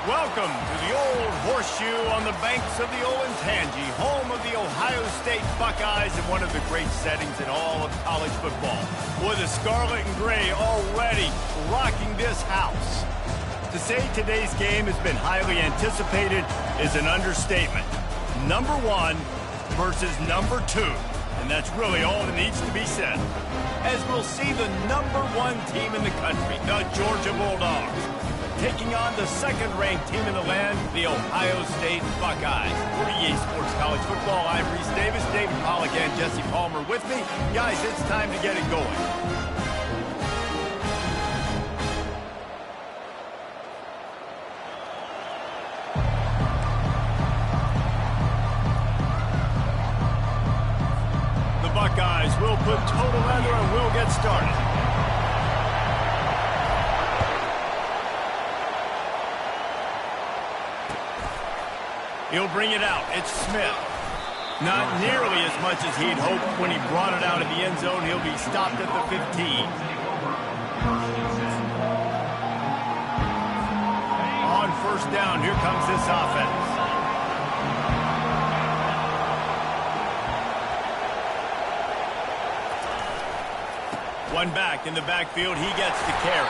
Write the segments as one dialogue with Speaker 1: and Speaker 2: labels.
Speaker 1: Welcome to the old horseshoe on the banks of the old Ncaa, home of the Ohio State Buckeyes and one of the great settings in all of college football. With the scarlet and gray already rocking this house. To say today's game has been highly anticipated is an understatement. Number 1 versus number 2. And that's really all that needs to be said. As we'll see the number 1 team in the country, the Georgia Bulldogs, taking on the second-ranked team in the land, the Ohio State Buckeyes. For EA Sports College Football, I'm Reese Davis, David Pollack, and Jesse Palmer with me. Guys, it's time to get it going. The Buckeyes will put total leather and we'll get started. He'll bring it out. It's Smith. Not nearly as much as he'd hoped when he brought it out of the end zone. He'll be stopped at the 15. On first down, here comes this offense. One back in the backfield. He gets the carry.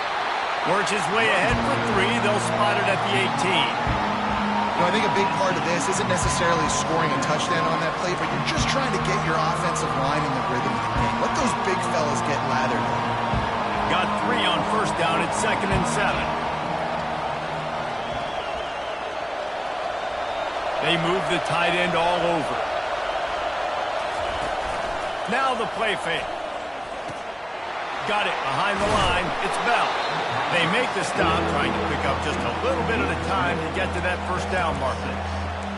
Speaker 1: Works his way ahead for 3. They'll spot it at the 18.
Speaker 2: I think a big part of this isn't necessarily scoring a touchdown on that play, but you're just trying to get your offensive line in the rhythm of the game. Let those big fellas get lathered.
Speaker 1: Got 3 on first down at 2nd and 7. They move the tight end all over. Now the play fake. Got it behind the line. It's Bell. They make the stop, trying to pick up just a little bit at a time to get to that first down marker.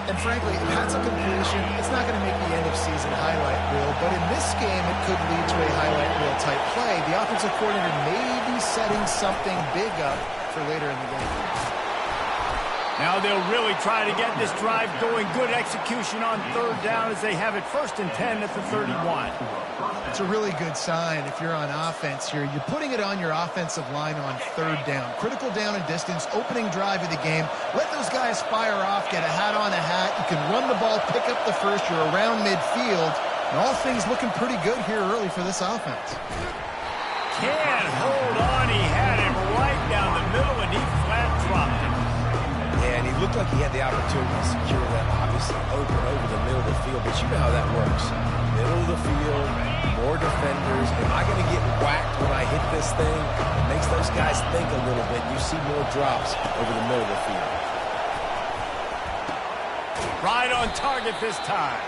Speaker 2: And frankly, if that's a completion, it's not going to make the end-of-season highlight reel, but in this game, it could lead to a highlight reel type play. The offensive coordinator may be setting something big up for later in the game.
Speaker 1: Now they'll really try to get this drive going. Good execution on third down as they have it 1st and 10 at the 31.
Speaker 2: It's a really good sign if you're on offense here. You're putting it on your offensive line on third down. Critical down and distance, opening drive of the game. Let those guys fire off, get a hat on a hat. You can run the ball, pick up the first. You're around midfield. And all things looking pretty good here early for this offense.
Speaker 1: Can't hold on. He had him right down the middle, and he flat dropped it.
Speaker 3: Yeah, and he looked like he had the opportunity to secure that, obviously open over the middle of the field, but you know how that works. Middle of the field, more defenders. Am I going to get whacked when I hit this thing? It makes those guys think a little bit. You see more drops over the middle of the field.
Speaker 1: Right on target this time.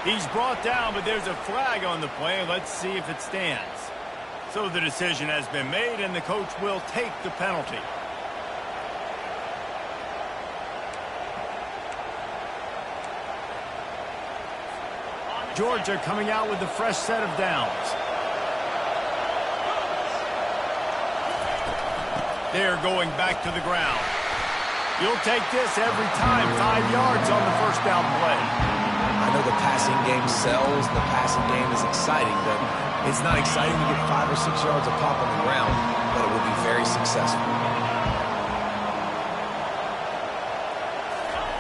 Speaker 1: He's brought down, but there's a flag on the play. Let's see if it stands. So the decision has been made, and the coach will take the penalty. Georgia coming out with a fresh set of downs. They're going back to the ground. You'll take this every time. 5 yards on the first down play.
Speaker 3: I know the passing game sells, and the passing game is exciting, but it's not exciting to get 5 or 6 yards of pop on the ground, but it will be very successful.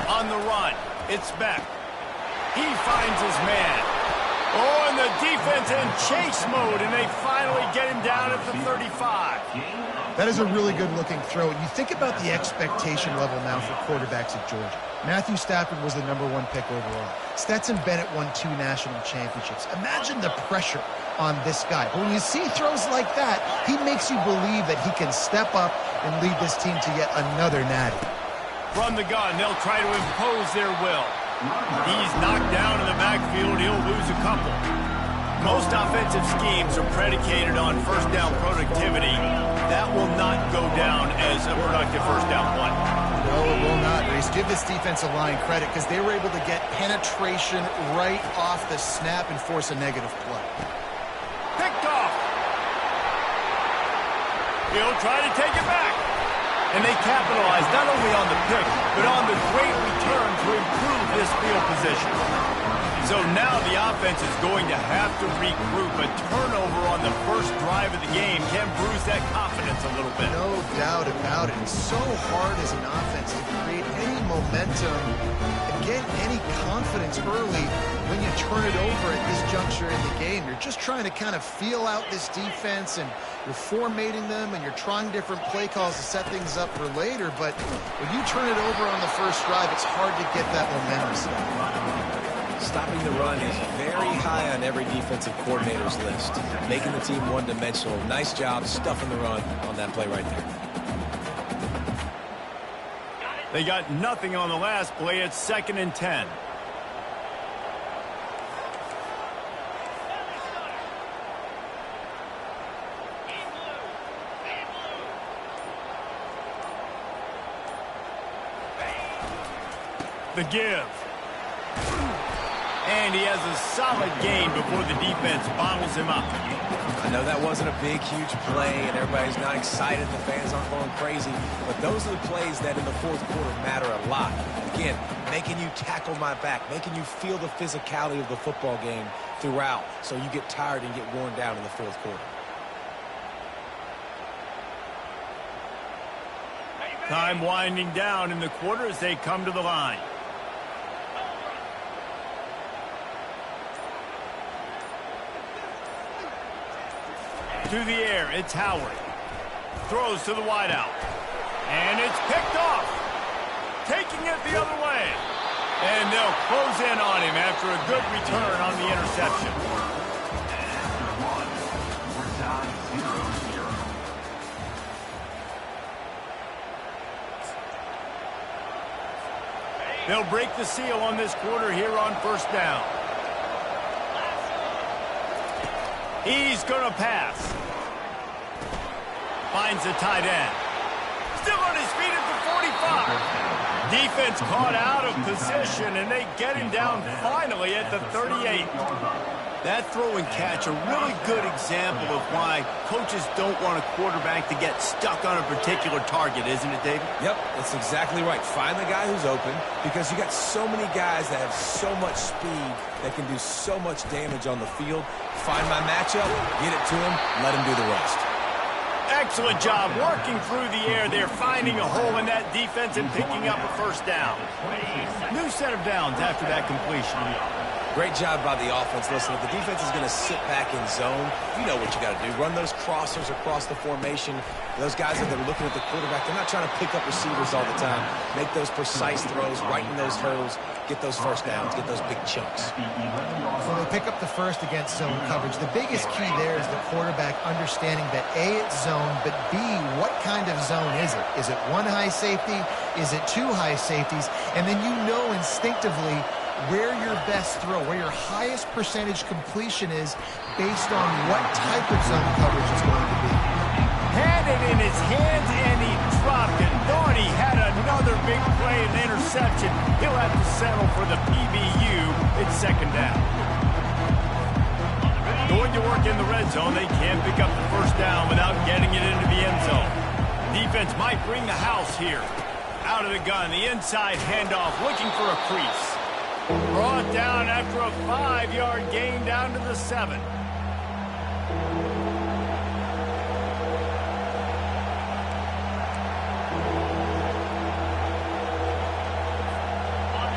Speaker 1: On the run, it's Beck. He finds his man. Oh, and the defense in chase mode, and they finally get him down at the 35.
Speaker 2: That is a really good-looking throw. And you think about the expectation level now for quarterbacks at Georgia. Matthew Stafford was the #1 pick overall. Stetson Bennett won 2 national championships. Imagine the pressure on this guy. But when you see throws like that, he makes you believe that he can step up and lead this team to yet another natty.
Speaker 1: From the gun, they'll try to impose their will. He's knocked down in the backfield. He'll lose a couple. Most offensive schemes are predicated on first down productivity. That will not go down as a productive first down one.
Speaker 2: No, it will not, Reese. Give this defensive line credit because they were able to get penetration right off the snap and force a negative play.
Speaker 1: Picked off. He'll try to take it back. And they capitalize not only on the pick, but on the great return to improve this field position. So now the offense is going to have to regroup. A turnover on the first drive of the game can bruise that confidence a little bit.
Speaker 2: No doubt about it. It's so hard as an offense to create any momentum and get any confidence early when you turn it over at this juncture in the game. You're just trying to kind of feel out this defense, and you're formatting them, and you're trying different play calls to set things up for later. But when you turn it over on the first drive, it's hard to get that momentum started.
Speaker 3: Stopping the run is very high on every defensive coordinator's list. Making the team one-dimensional. Nice job stuffing the run on that play right there.
Speaker 1: They got nothing on the last play. It's 2nd and 10. The give. And he has a solid gain before the defense bottles him up.
Speaker 3: I know that wasn't a big, huge play, and everybody's not excited. The fans aren't going crazy. But those are the plays that in the fourth quarter matter a lot. Again, making you tackle my back, making you feel the physicality of the football game throughout, so you get tired and get worn down in the fourth quarter.
Speaker 1: Time winding down in the quarter as they come to the line. To the air, it's Howard. Throws to the wideout. And it's picked off. Taking it the other way. And they'll close in on him after a good return on the interception. They'll break the seal on this quarter here on first down. He's going to pass. Finds the tight end. Still on his feet at the 45. Defense caught out of position, and they get him down finally at the 38. That throw and catch, a really good example of why coaches don't want a quarterback to get stuck on a particular target, isn't it, David?
Speaker 3: Yep, that's exactly right. Find the guy who's open, because you got so many guys that have so much speed that can do so much damage on the field. Find my matchup, get it to him, let him do the rest.
Speaker 1: Excellent job working through the air there, finding a hole in that defense and picking up a first down. New set of downs after that completion.
Speaker 3: Great job by the offense. Listen, if the defense is going to sit back in zone, you know what you got to do. Run those crossers across the formation. Those guys that are looking at the quarterback, they're not trying to pick up receivers all the time. Make those precise throws, right in those holes, get those first downs, get those big chunks.
Speaker 2: So they pick up the first against zone coverage. The biggest key there is the quarterback understanding that A, it's zone, but B, what kind of zone is it? Is it one high safety? Is it two high safeties? And then you know instinctively where your best throw, where your highest percentage completion is based on what type of zone coverage is going to be.
Speaker 1: Had it in his hands and he dropped it. Thought he had another big play and interception. He'll have to settle for the PBU. It's second down. Going to work in the red zone. They can't pick up the first down without getting it into the end zone. Defense might bring the house here. Out of the gun, the inside handoff, looking for a crease. Brought down after a 5-yard gain down to the 7.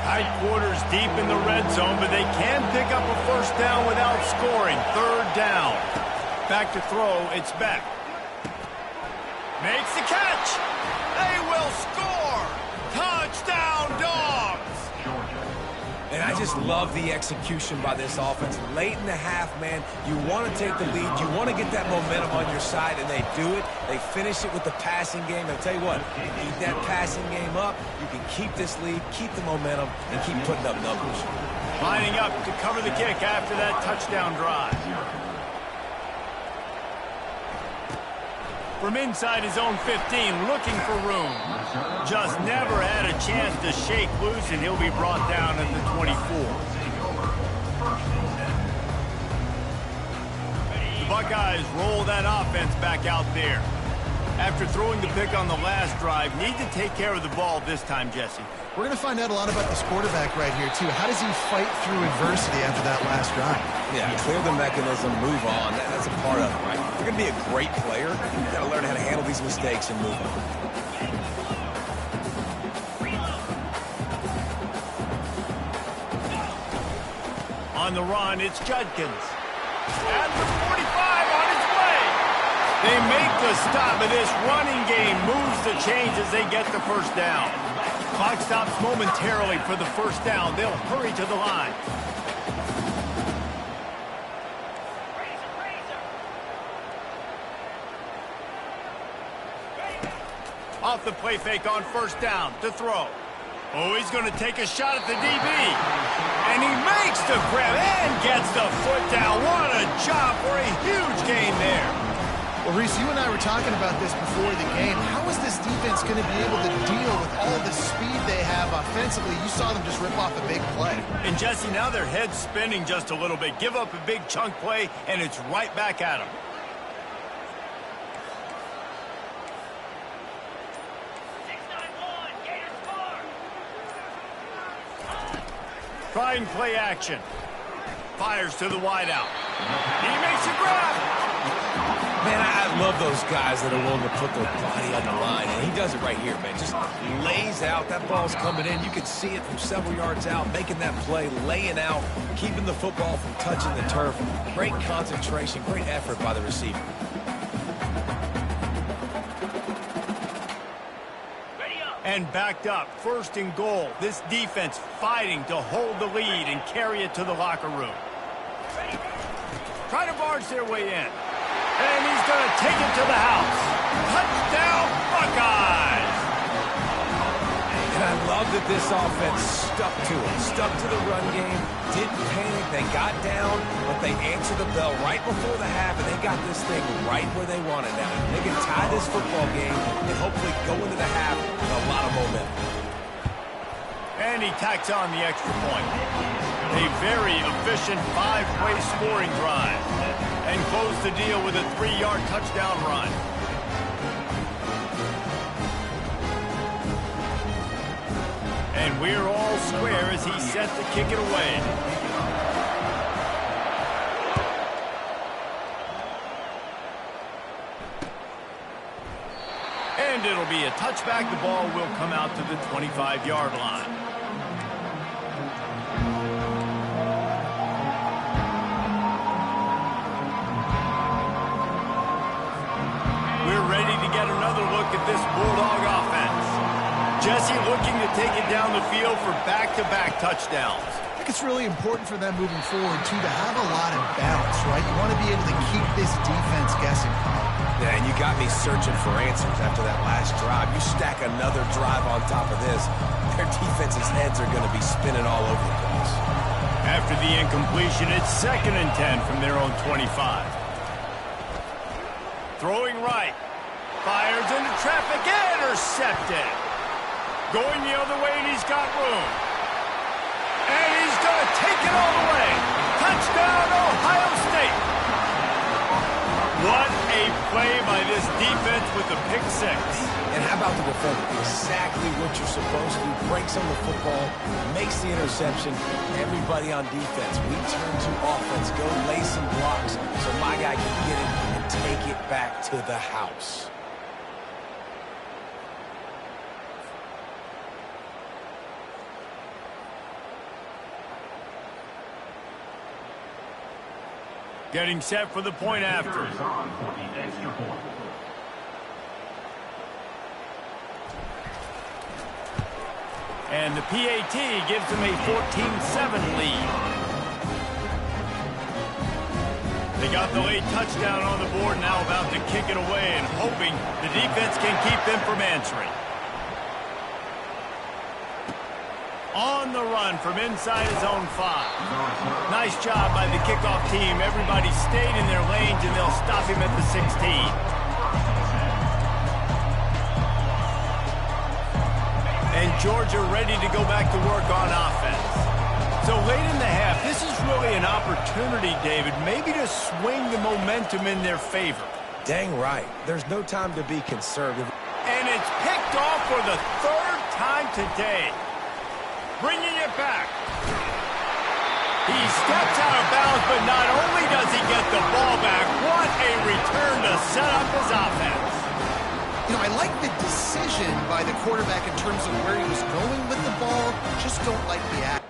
Speaker 1: Tight quarters deep in the red zone, but they can pick up a first down without scoring. Third down. Back to throw, it's Beck. Makes the catch. They will score. Touchdown, Dogs.
Speaker 3: And I just love the execution by this offense. Late in the half, man, you want to take the lead. You want to get that momentum on your side, and they do it. They finish it with the passing game. I'll tell you what, keep that passing game up. You can keep this lead, keep the momentum, and keep putting up numbers.
Speaker 1: Lining up to cover the kick after that touchdown drive. From inside his own 15, looking for room. Just never had a chance to shake loose, and he'll be brought down at the 24. The Buckeyes roll that offense back out there. After throwing the pick on the last drive, need to take care of the ball this time, Jesse.
Speaker 2: We're going to find out a lot about this quarterback right here, too. How does he fight through adversity after that last drive?
Speaker 3: Yeah, clear the mechanism, move on. That's a part of it, right? If you're going to be a great player, you've got to learn how to handle these mistakes and move on.
Speaker 1: On the run, it's Judkins. At the 45 on his way. They make the stop, and this running game moves the chains as they get the first down. Clock stops momentarily for the first down. They'll hurry to the line. Off the play fake on first down to throw. Oh, he's going to take a shot at the DB. And he makes the grab and gets the foot down. What a job for a huge gain there.
Speaker 2: Well, Reese, you and I were talking about this before the game. How is this defense going to be able to deal with all the speed they have offensively? You saw them just rip off a big play.
Speaker 1: And, Jesse, now their head's spinning just a little bit. Give up a big chunk play, and it's right back at them. Trying play action. Fires to the wideout. He makes a grab.
Speaker 3: Man, I love those guys that are willing to put their body on the line, and he does it right here, man. Just lays out. That ball's coming in. You can see it from several yards out, making that play, laying out, keeping the football from touching the turf. Great concentration, great effort by the receiver.
Speaker 1: And backed up, first and goal. This defense fighting to hold the lead and carry it to the locker room. Try to barge their way in. And he's going to take it to the house. Touchdown, Buckeyes!
Speaker 3: And I love that this offense stuck to it, stuck to the run game, didn't panic, they got down, but they answered the bell right before the half, and they got this thing right where they want it now. They can tie this football game and hopefully go into the half with a lot of momentum.
Speaker 1: And he tacks on the extra point. A very efficient 5-play scoring drive. And close the deal with a 3-yard touchdown run. And we're all square as he's set to kick it away. And it'll be a touchback. The ball will come out to the 25-yard line. We're ready to get another look at this Bulldog offense. Jesse looking to take it down the field for back-to-back touchdowns.
Speaker 2: I think it's really important for them moving forward, too, to have a lot of balance, right? You want to be able to keep this defense guessing.
Speaker 3: Yeah, and you got me searching for answers after that last drive. You stack another drive on top of this, their defense's heads are going to be spinning all over the place.
Speaker 1: After the incompletion, it's 2nd and 10 from their own 25. Throwing right. Fires into traffic. Intercepted. Going the other way, and he's got room. And he's going to take it all the way. Touchdown, Ohio State. What a play by this defense with the pick six.
Speaker 3: And how about the defender? Exactly what you're supposed to. Breaks on the football, makes the interception. Everybody on defense, we turn to offense. Go lay some blocks so my guy can get it and take it back to the house.
Speaker 1: Getting set for the point after. And the PAT gives them a 14-7 lead. They got the late touchdown on the board, now about to kick it away and hoping the defense can keep them from answering. On the run from inside his own 5. Nice job by the kickoff team. Everybody stayed in their lanes, and they'll stop him at the 16. And Georgia ready to go back to work on offense. So late in the half, this is really an opportunity, David, maybe to swing the momentum in their favor.
Speaker 3: Dang right. There's no time to be conservative.
Speaker 1: And it's picked off for the third time today. Bringing it back. He steps out of bounds, but not only does he get the ball back, what a return to set up his offense.
Speaker 2: You know, I like the decision by the quarterback in terms of where he was going with the ball. Just don't like the act.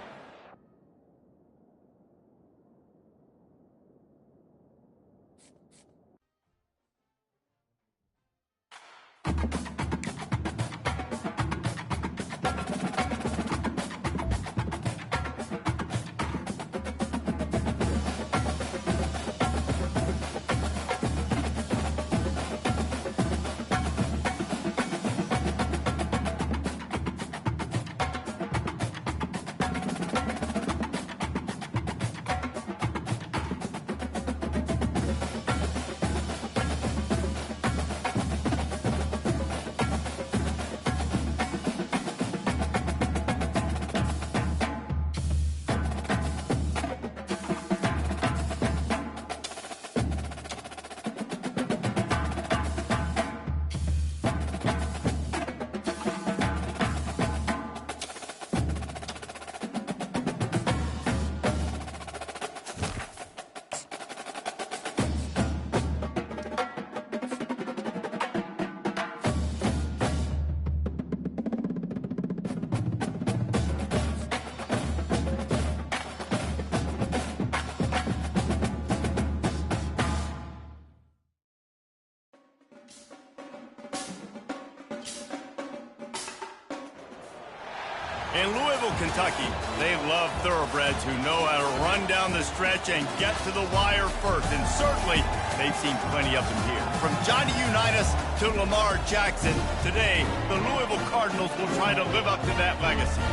Speaker 1: In Louisville, Kentucky, they love thoroughbreds who know how to run down the stretch and get to the wire first. And certainly, they've seen plenty of them here. From Johnny Unitas to Lamar Jackson, today, the Louisville Cardinals will try to live up to that legacy.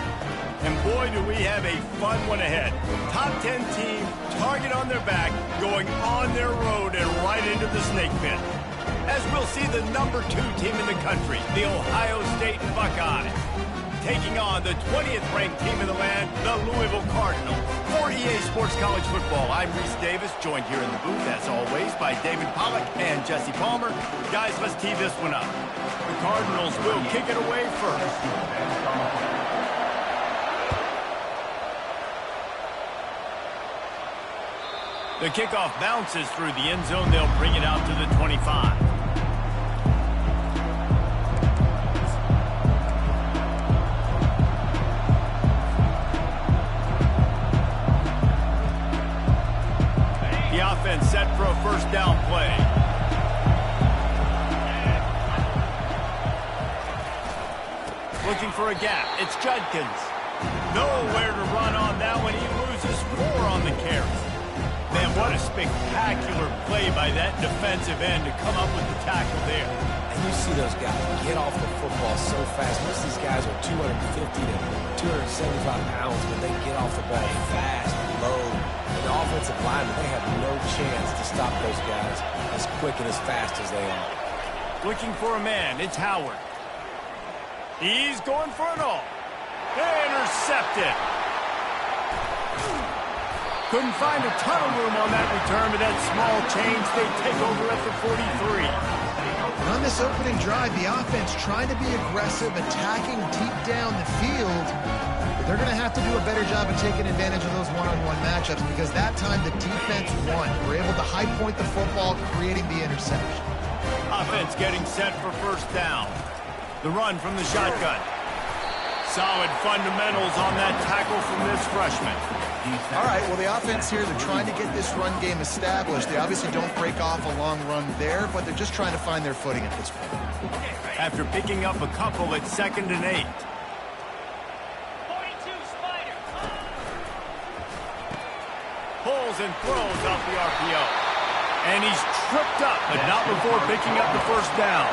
Speaker 1: And boy, do we have a fun one ahead. Top 10 team, target on their back, going on their road and right into the snake pit. As we'll see the #2 team in the country, the Ohio State Buckeyes, taking on the 20th ranked team in the land, the Louisville Cardinals. For EA Sports College Football, I'm Reese Davis, joined here in the booth, as always, by David Pollack and Jesse Palmer. Guys, let's tee this one up. The Cardinals will kick it away first. The kickoff bounces through the end zone. They'll bring it out to the 25. Offense set for a first down play. Looking for a gap. It's Judkins. Nowhere to run on that one. He loses 4 on the carry. Man, what a spectacular play by that defensive end to come up with the tackle there.
Speaker 3: And you see those guys get off the football so fast. Most of these guys are 250 to 275 pounds, but they get off the ball fast, low. The offensive linemen, they have no chance to stop those guys as quick and as fast as they are.
Speaker 1: Looking for a man, it's Howard. He's going for it all. Intercepted. Couldn't find a ton of room on that return, but that small change, they take over at the 43.
Speaker 2: And on this opening drive, the offense trying to be aggressive, attacking deep down the field. They're going to have to do a better job of taking advantage of those one-on-one matchups because that time the defense won. We're able to high point the football, creating the interception.
Speaker 1: Offense getting set for first down. The run from the shotgun. Solid fundamentals on that tackle from this freshman.
Speaker 2: All right, well, the offense here, they're trying to get this run game established. They obviously don't break off a long run there, but they're just trying to find their footing at this point.
Speaker 1: After picking up a couple at 2nd and 8. Pulls and throws off the RPO. And he's tripped up, but not before picking up the first down.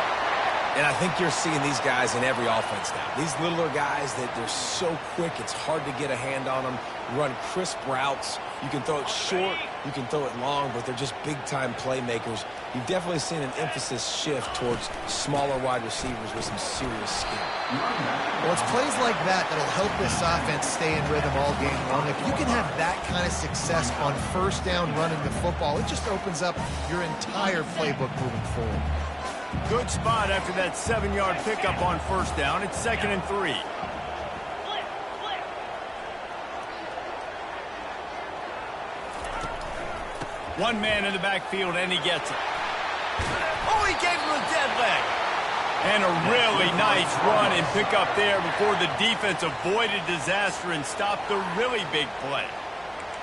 Speaker 3: And I think you're seeing these guys in every offense now. These littler guys that they're so quick, it's hard to get a hand on them. Run crisp routes. You can throw it short, You can throw it long, but they're just big-time playmakers. You've definitely seen an emphasis shift towards smaller wide receivers with some serious skill.
Speaker 2: Well, it's plays like that that'll help this offense stay in rhythm all game long. If you can have that kind of success on first down running the football, it just opens up your entire playbook moving forward.
Speaker 1: Good spot after that 7-yard pickup on first down. It's 2nd and 3. One man in the backfield, and he gets it. Oh, he gave him a dead leg. And a really nice run and pickup there before the defense avoided disaster and stopped the really big play.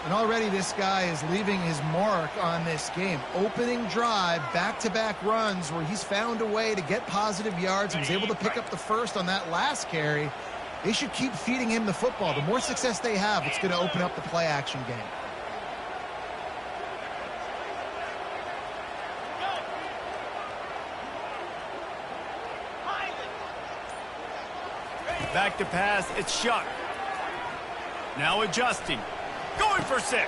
Speaker 2: And already this guy is leaving his mark on this game. Opening drive, back-to-back runs where he's found a way to get positive yards. He was able to pick up the first on that last carry. They should keep feeding him the football. The more success they have, it's going to open up the play-action game.
Speaker 1: Back to pass, it's Shuck. Now adjusting. Going for 6. Reels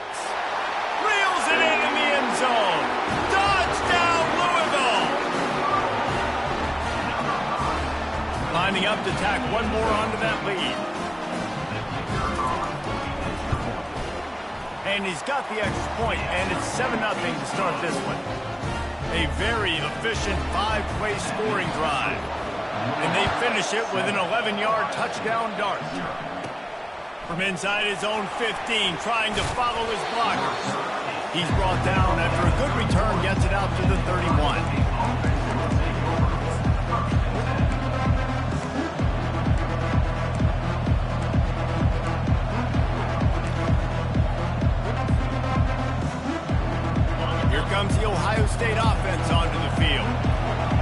Speaker 1: it in the end zone. Touchdown, Louisville! Lining up to tack one more onto that lead. And he's got the extra point, and it's 7-0 to start this one. A very efficient 5-play scoring drive. And they finish it with an 11-yard touchdown dart. From inside his own 15, trying to follow his blockers. He's brought down after a good return, gets it out to the 31. Here comes the Ohio State offense onto the field.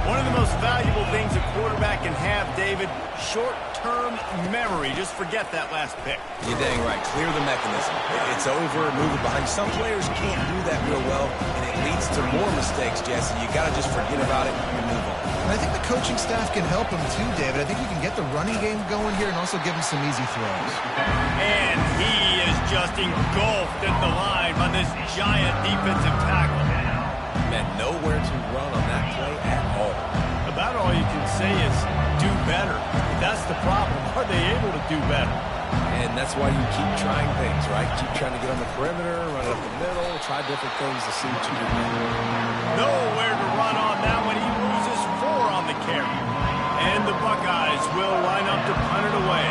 Speaker 1: One of the most valuable things a quarterback can have, David, short-term memory. Just forget that last pick.
Speaker 3: You're dang right. Clear the mechanism. It's over, move it behind. Some players can't do that real well, and it leads to more mistakes, Jesse. You got to just forget about it and move on.
Speaker 2: And I think the coaching staff can help him too, David. I think you can get the running game going here and also give him some easy throws.
Speaker 1: And he is just engulfed at the line by this giant defensive tackle.
Speaker 3: Man, nowhere to run on that play at all.
Speaker 1: About all you can say is do better. That's the problem. Are they able to do better?
Speaker 3: And that's why you keep trying things, right? Keep trying to get on the perimeter, run it up the middle, try different things to see what you can do.
Speaker 1: Nowhere to run on that one. He loses 4 on the carry. And the Buckeyes will line up to punt it away.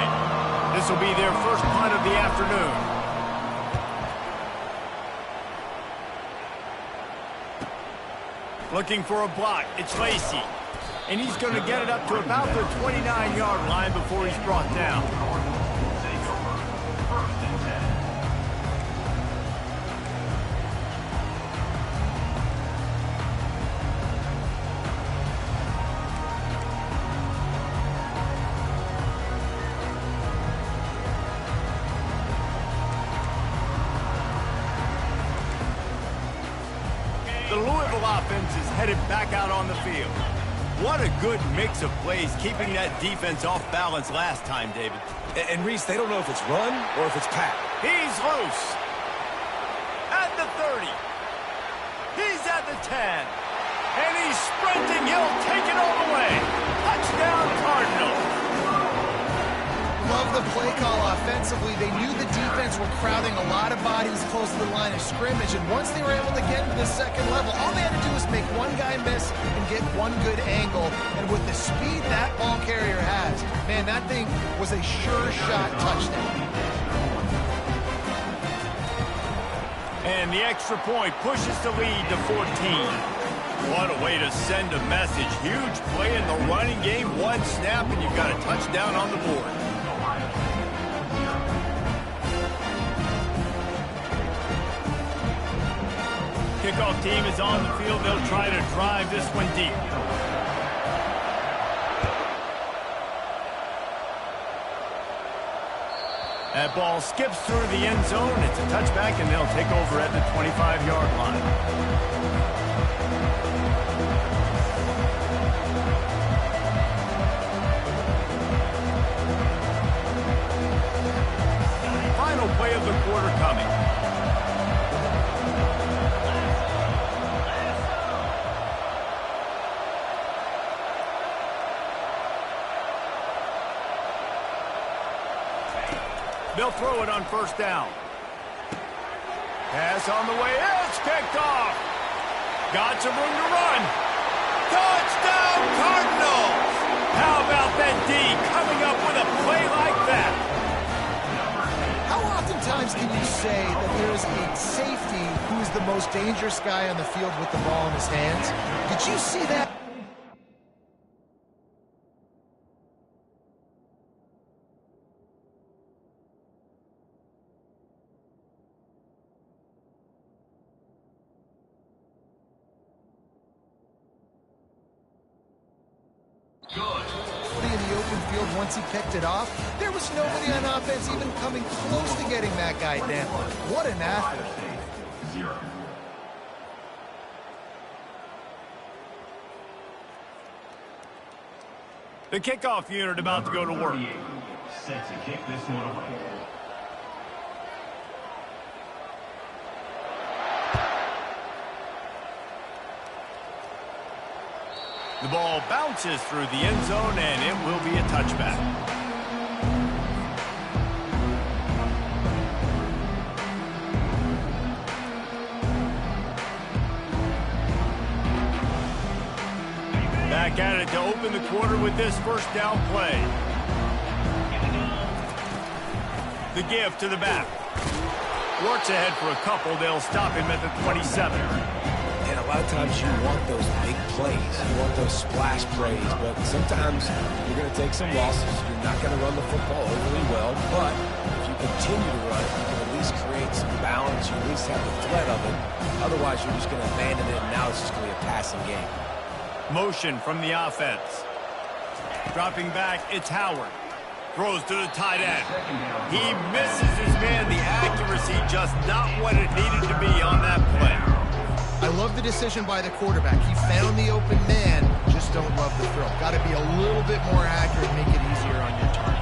Speaker 1: This will be their first punt of the afternoon. Looking for a block. It's Lacey. And he's going to get it up to about the 29-yard line before he's brought down. The Louisville offense is headed back out on the field. What a good mix of plays, keeping that defense off balance last time, David.
Speaker 3: And Reese, they don't know if it's run or if it's pass.
Speaker 1: He's loose. At the 30. He's at the 10. And he's sprinting. He'll take it all the way. Touchdown, Cardinals.
Speaker 2: Love the play call offensively. They knew the defense were crowding a lot of bodies close to the line of scrimmage, and once they were able to get into the second level, all they had to do was make one guy miss and get one good angle. And with the speed that ball carrier has, man, that thing was a sure shot touchdown.
Speaker 1: And the extra point pushes the lead to 14. What a way to send a message. Huge play in the running game. One snap, and you've got a touchdown on the board. Kickoff team is on the field. They'll try to drive this one deep. That ball skips through the end zone. It's a touchback, and they'll take over at the 25-yard line. Final play of the quarter coming. They'll throw it on first down. Pass on the way. It's picked off. Got some room to run. Touchdown, Cardinals! How about that D coming up with a play like that?
Speaker 2: How oftentimes can you say that there is a safety who is the most dangerous guy on the field with the ball in his hands? Did you see that? In the open field once he picked it off, there was nobody on offense even coming close to getting that guy down. What an athlete.
Speaker 1: The kickoff unit about to go to work.
Speaker 4: Set to kick this one away.
Speaker 1: The ball bounces through the end zone, and it will be a touchback. Back at it to open the quarter with this first down play. The give to the back. Works ahead for a couple. They'll stop him at the 27.
Speaker 3: And a lot of times you want those big plays. You want those splash plays. But sometimes you're going to take some losses. You're not going to run the football overly well. But if you continue to run it, you can at least create some balance. You at least have the threat of it. Otherwise, you're just going to abandon it, and now it's just going to be a passing game.
Speaker 1: Motion from the offense. Dropping back, it's Howard. Throws to the tight end. He misses his man. The accuracy just not what it needed to be on that play.
Speaker 2: I love the decision by the quarterback. He found the open man, just don't love the throw. Got to be a little bit more accurate, make it easier on your target.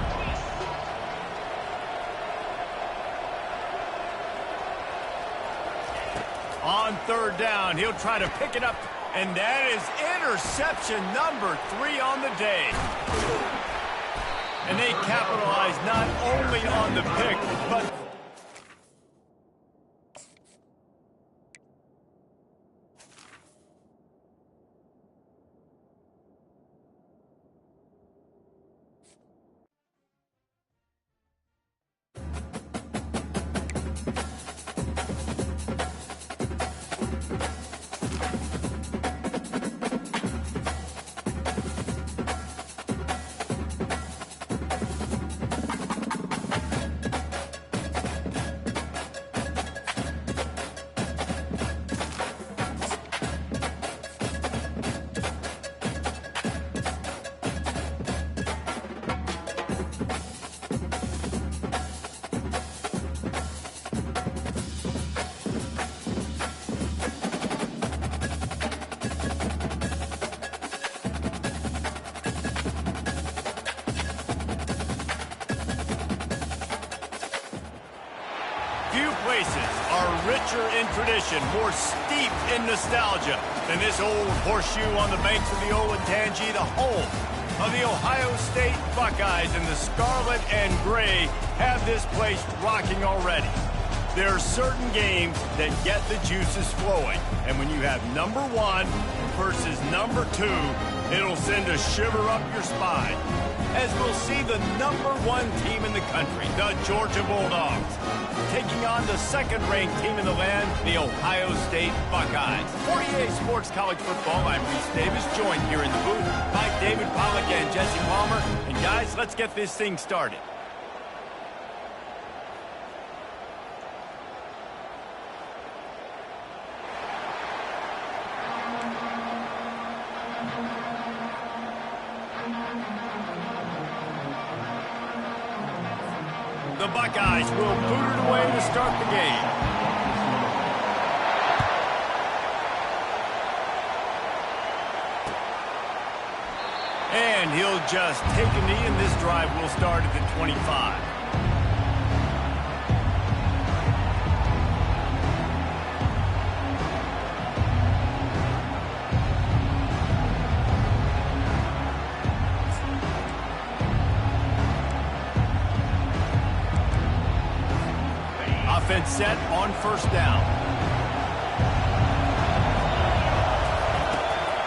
Speaker 1: On third down, he'll try to pick it up, and that is interception number 3 on the day. And they capitalize not only on the pick, but few places are richer in tradition, more steeped in nostalgia than this old horseshoe on the banks of the Ncaa, the home of the Ohio State Buckeyes. And the scarlet and gray have this place rocking already. There are certain games that get the juices flowing. And when you have number 1 versus number 2, it'll send a shiver up your spine. As we'll see the number 1 team in the country, the Georgia Bulldogs, taking on the second-ranked team in the land, the Ohio State Buckeyes. For EA Sports College Football, I'm Reese Davis, joined here in the booth by David Pollack and Jesse Palmer. And guys, let's get this thing started. The Buckeyes will boot it away to start the game. And he'll just take a knee, and this drive will start at the 25. offense set on first down.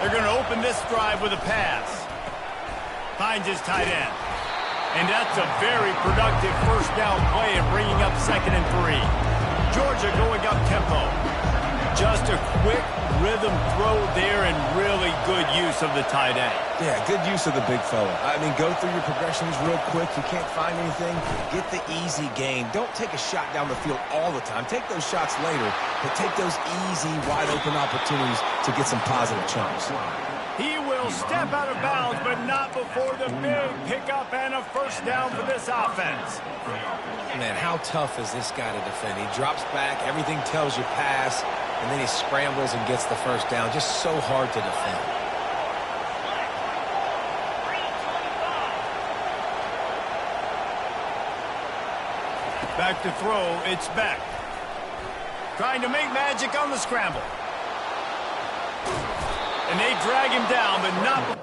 Speaker 1: They're going to open this drive with a pass. Finds his tight end. And that's a very productive first down play and bringing up 2nd and 3. Georgia going up tempo. Just a quick rhythm throw there and really good use of the tight end.
Speaker 3: Yeah, good use of the big fella. I mean, go through your progressions real quick. You can't find anything. Get the easy gain. Don't take a shot down the field all the time. Take those shots later, but take those easy, wide-open opportunities to get some positive chunks.
Speaker 1: He will step out of bounds, but not before the big pickup and a first down for this offense.
Speaker 3: Man, how tough is this guy to defend? He drops back, everything tells you pass, and then he scrambles and gets the first down. Just so hard to defend.
Speaker 1: Back to throw, it's Beck. Trying to make magic on the scramble. And they drag him down, but not...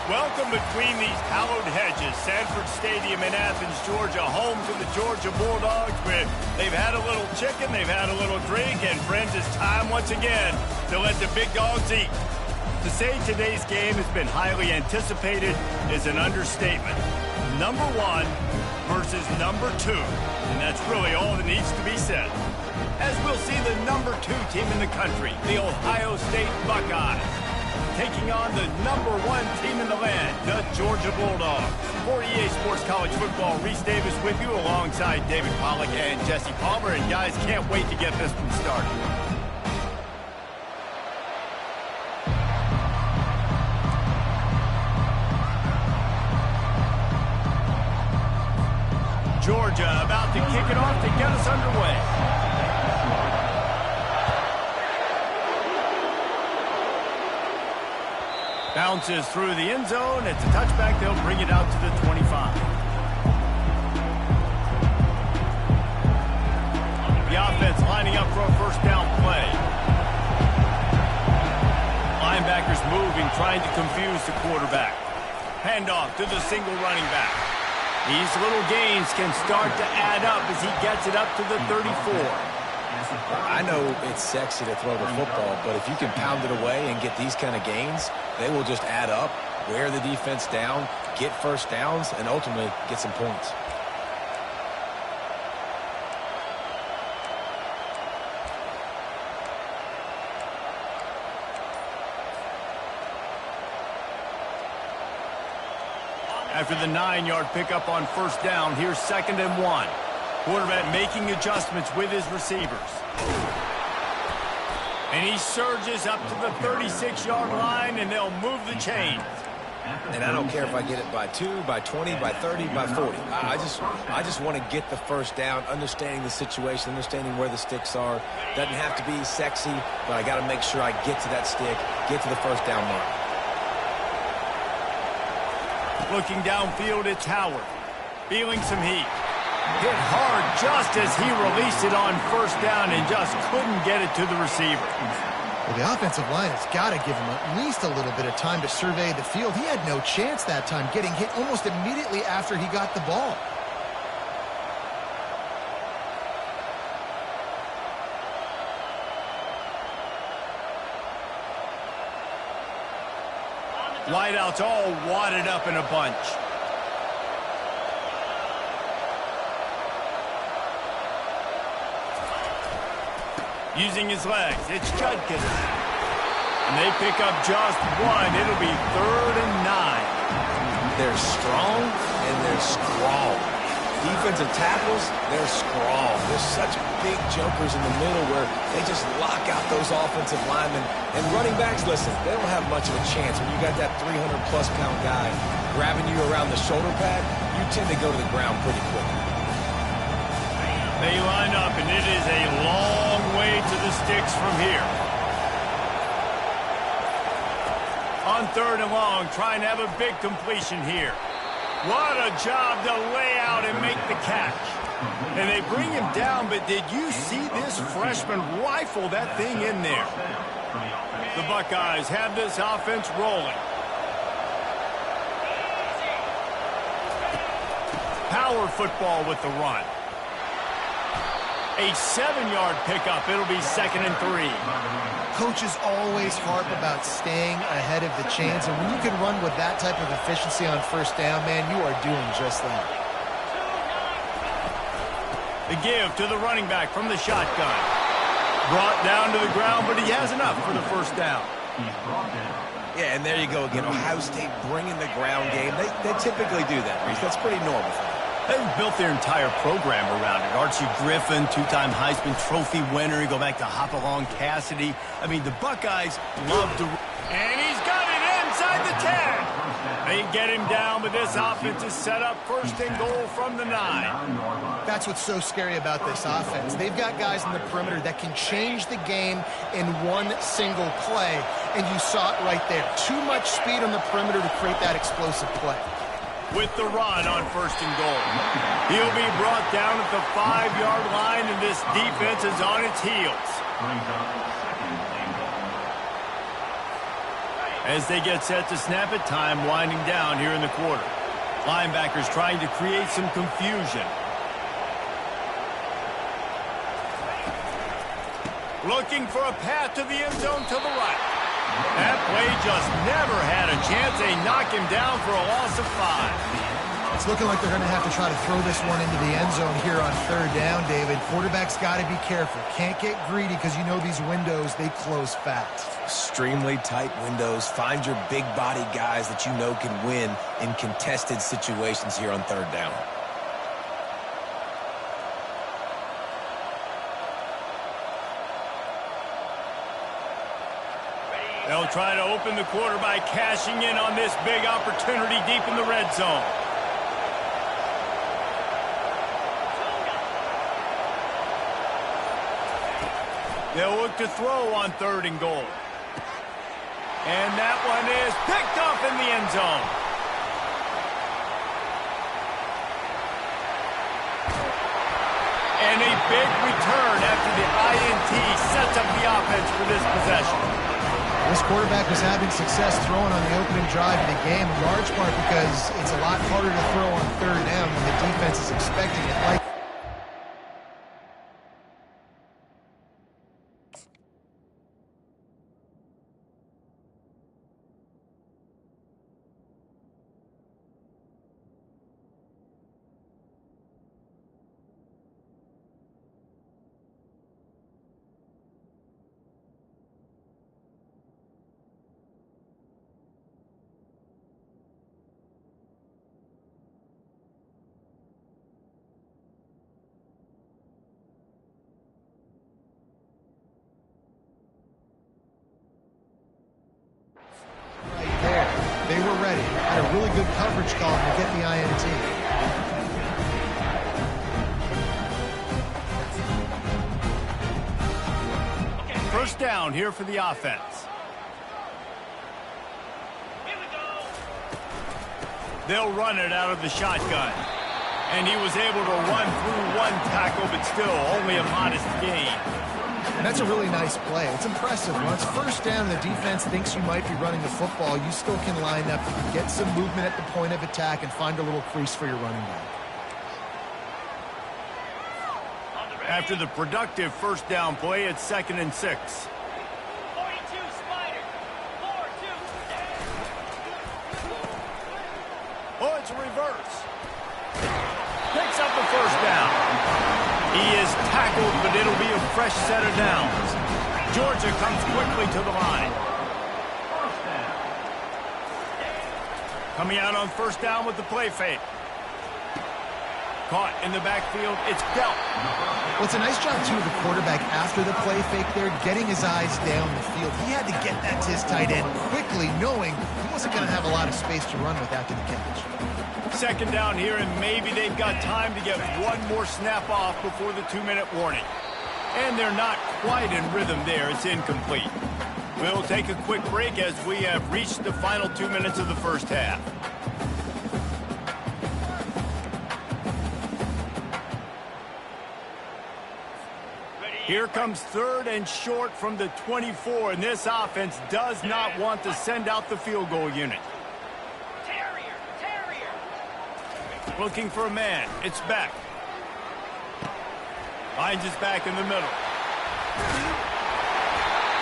Speaker 1: Welcome between these hallowed hedges. Sanford Stadium in Athens, Georgia, home to the Georgia Bulldogs, where they've had a little chicken, they've had a little drink, and friends, it's time once again to let the big dogs eat. To say today's game has been highly anticipated is an understatement. Number 1 versus number 2, and that's really all that needs to be said. As we'll see the number 2 team in the country, the Ohio State Buckeyes, taking on the number 1 team in the land, the Georgia Bulldogs. For EA Sports College Football, Reese Davis with you alongside David Pollack and Jesse Palmer. And guys, can't wait to get this one started. Georgia about to kick it off to get us underway. Bounces through the end zone. It's a touchback. They'll bring it out to the 25. The offense lining up for a first down play. Linebackers moving, trying to confuse the quarterback. Handoff to the single running back. These little gains can start to add up as he gets it up to the 34.
Speaker 3: I know it's sexy to throw the football, but if you can pound it away and get these kind of gains, they will just add up, wear the defense down, get first downs, and ultimately get some points.
Speaker 1: After the 9-yard pickup on first down, here's 2nd and 1. Quarterback making adjustments with his receivers. And he surges up to the 36-yard line, and they'll move the chains.
Speaker 3: And I don't care if I get it by 2, by 20, by 30, by 40. I just want to get the first down, understanding the situation, understanding where the sticks are. Doesn't have to be sexy, but I got to make sure I get to that stick, get to the first down mark.
Speaker 1: Looking downfield, it's Howard. Feeling some heat. Hit hard just as he released it on first down and just couldn't get it to the receiver.
Speaker 2: Well, the offensive line has got to give him at least a little bit of time to survey the field. He had no chance that time, getting hit almost immediately after he got the ball.
Speaker 1: Wideouts all wadded up in a bunch. Using his legs, it's Judkins. And they pick up just one. It'll be 3rd and 9.
Speaker 3: They're strong and they're strong. Defensive tackles, they're strong. There's such big jokers in the middle where they just lock out those offensive linemen. And running backs, listen, they don't have much of a chance. When you got that 300-plus pound guy grabbing you around the shoulder pad, you tend to go to the ground pretty quickly.
Speaker 1: They line up, and it is a long way to the sticks from here. On 3rd and long, trying to have a big completion here. What a job to lay out and make the catch. And they bring him down, but did you see this freshman rifle that thing in there? The Buckeyes have this offense rolling. Power football with the run. A 7-yard pickup. It'll be 2nd and 3.
Speaker 2: Coaches always harp about staying ahead of the chains, and when you can run with that type of efficiency on 1st down, man, you are doing just that.
Speaker 1: The give to the running back from the shotgun. Brought down to the ground, but he has enough for the 1st down.
Speaker 3: Yeah, and there you go again. Ohio State bringing the ground game. They typically do that, Reese. That's pretty normal for them.
Speaker 1: They've built their entire program around it. Archie Griffin, 2-time Heisman Trophy winner. You go back to Hopalong Cassidy. I mean, the Buckeyes love to... And he's got it inside the 10. They get him down, but this offense is set up 1st and goal from the 9.
Speaker 2: That's what's so scary about this offense. They've got guys in the perimeter that can change the game in one single play, and you saw it right there. Too much speed on the perimeter to create that explosive play.
Speaker 1: With the run on 1st and goal. He'll be brought down at the 5-yard line, and this defense is on its heels. As they get set to snap it, time winding down here in the quarter. Linebackers trying to create some confusion. Looking for a path to the end zone to the right. That play just never had a chance. They knock him down for a loss of 5.
Speaker 2: It's looking like they're going to have to try to throw this one into the end zone here on 3rd down, David. Quarterback's got to be careful. Can't get greedy because you know these windows, they close fast.
Speaker 3: Extremely tight windows. Find your big body guys that you know can win in contested situations here on 3rd down.
Speaker 1: They'll try to open the quarter by cashing in on this big opportunity deep in the red zone. They'll look to throw on 3rd and goal. And that one is picked up in the end zone. And a big return after the INT sets up the offense for this possession.
Speaker 2: This quarterback was having success throwing on the opening drive of the game, in large part because it's a lot harder to throw on 3rd down when the defense is expecting it. Like they were ready. Had a really good coverage call to get the INT.
Speaker 1: First down here for the offense. They'll run it out of the shotgun. And he was able to run through one tackle, but still only a modest gain.
Speaker 2: And that's a really nice play. It's impressive. When it's 1st down and the defense thinks you might be running the football, you still can line up, you can get some movement at the point of attack and find a little crease for your running back.
Speaker 1: After the productive 1st down play, it's 2nd and 6.
Speaker 5: 42 Spider. 4-2.
Speaker 1: Oh, it's a reverse. Picks up the 1st down. He is tackled, but it'll be a fresh set of downs. Georgia comes quickly to the line. Coming out on first down with the play fake. Caught in the backfield. It's dealt.
Speaker 2: Well, it's a nice job, too, of the quarterback after the play fake there, getting his eyes down the field. He had to get that to his tight end quickly, knowing he wasn't going to have a lot of space to run with after the catch.
Speaker 1: Second down here, and maybe they've got time to get one more snap off before the 2-minute warning. And they're not quite in rhythm there. It's incomplete. We'll take a quick break as we have reached the final 2 minutes of the first half. Here comes third and short from the 24, and this offense does not want to send out the field goal unit. Looking for a man. It's Beck. Finds his back in the middle.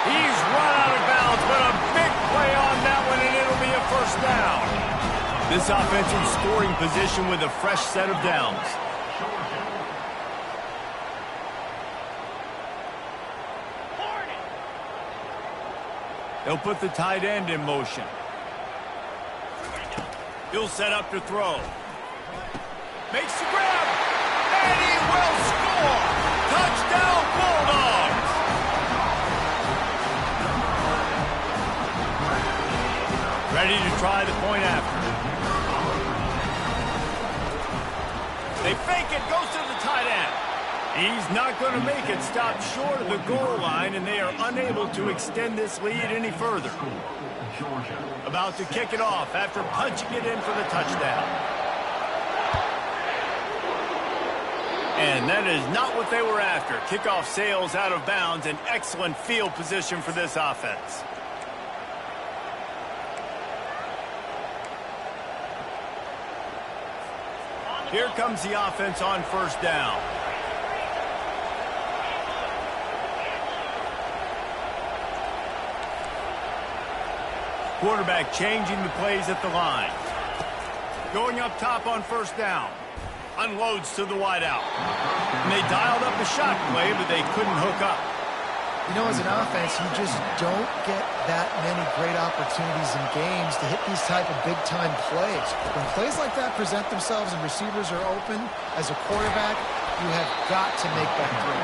Speaker 1: He's run out of bounds, but a big play on that one, and it'll be a first down. This offense in scoring position with a fresh set of downs. They'll put the tight end in motion. He'll set up to throw. Makes the grab, and he will score! Touchdown, Bulldogs! Ready to try the point after. They fake it, goes to the tight end. He's not going to make it, stop short of the goal line, and they are unable to extend this lead any further. About to kick it off after punching it in for the touchdown. And that is not what they were after. Kickoff sails out of bounds, an excellent field position for this offense. Here comes the offense on first down. Quarterback changing the plays at the line. Going up top on first down. Unloads to the wideout. And they dialed up a shot play, but they couldn't hook up.
Speaker 2: You know, as an offense, you just don't get that many great opportunities in games to hit these type of big-time plays. When plays like that present themselves and receivers are open, as a quarterback, you have got to make that throw.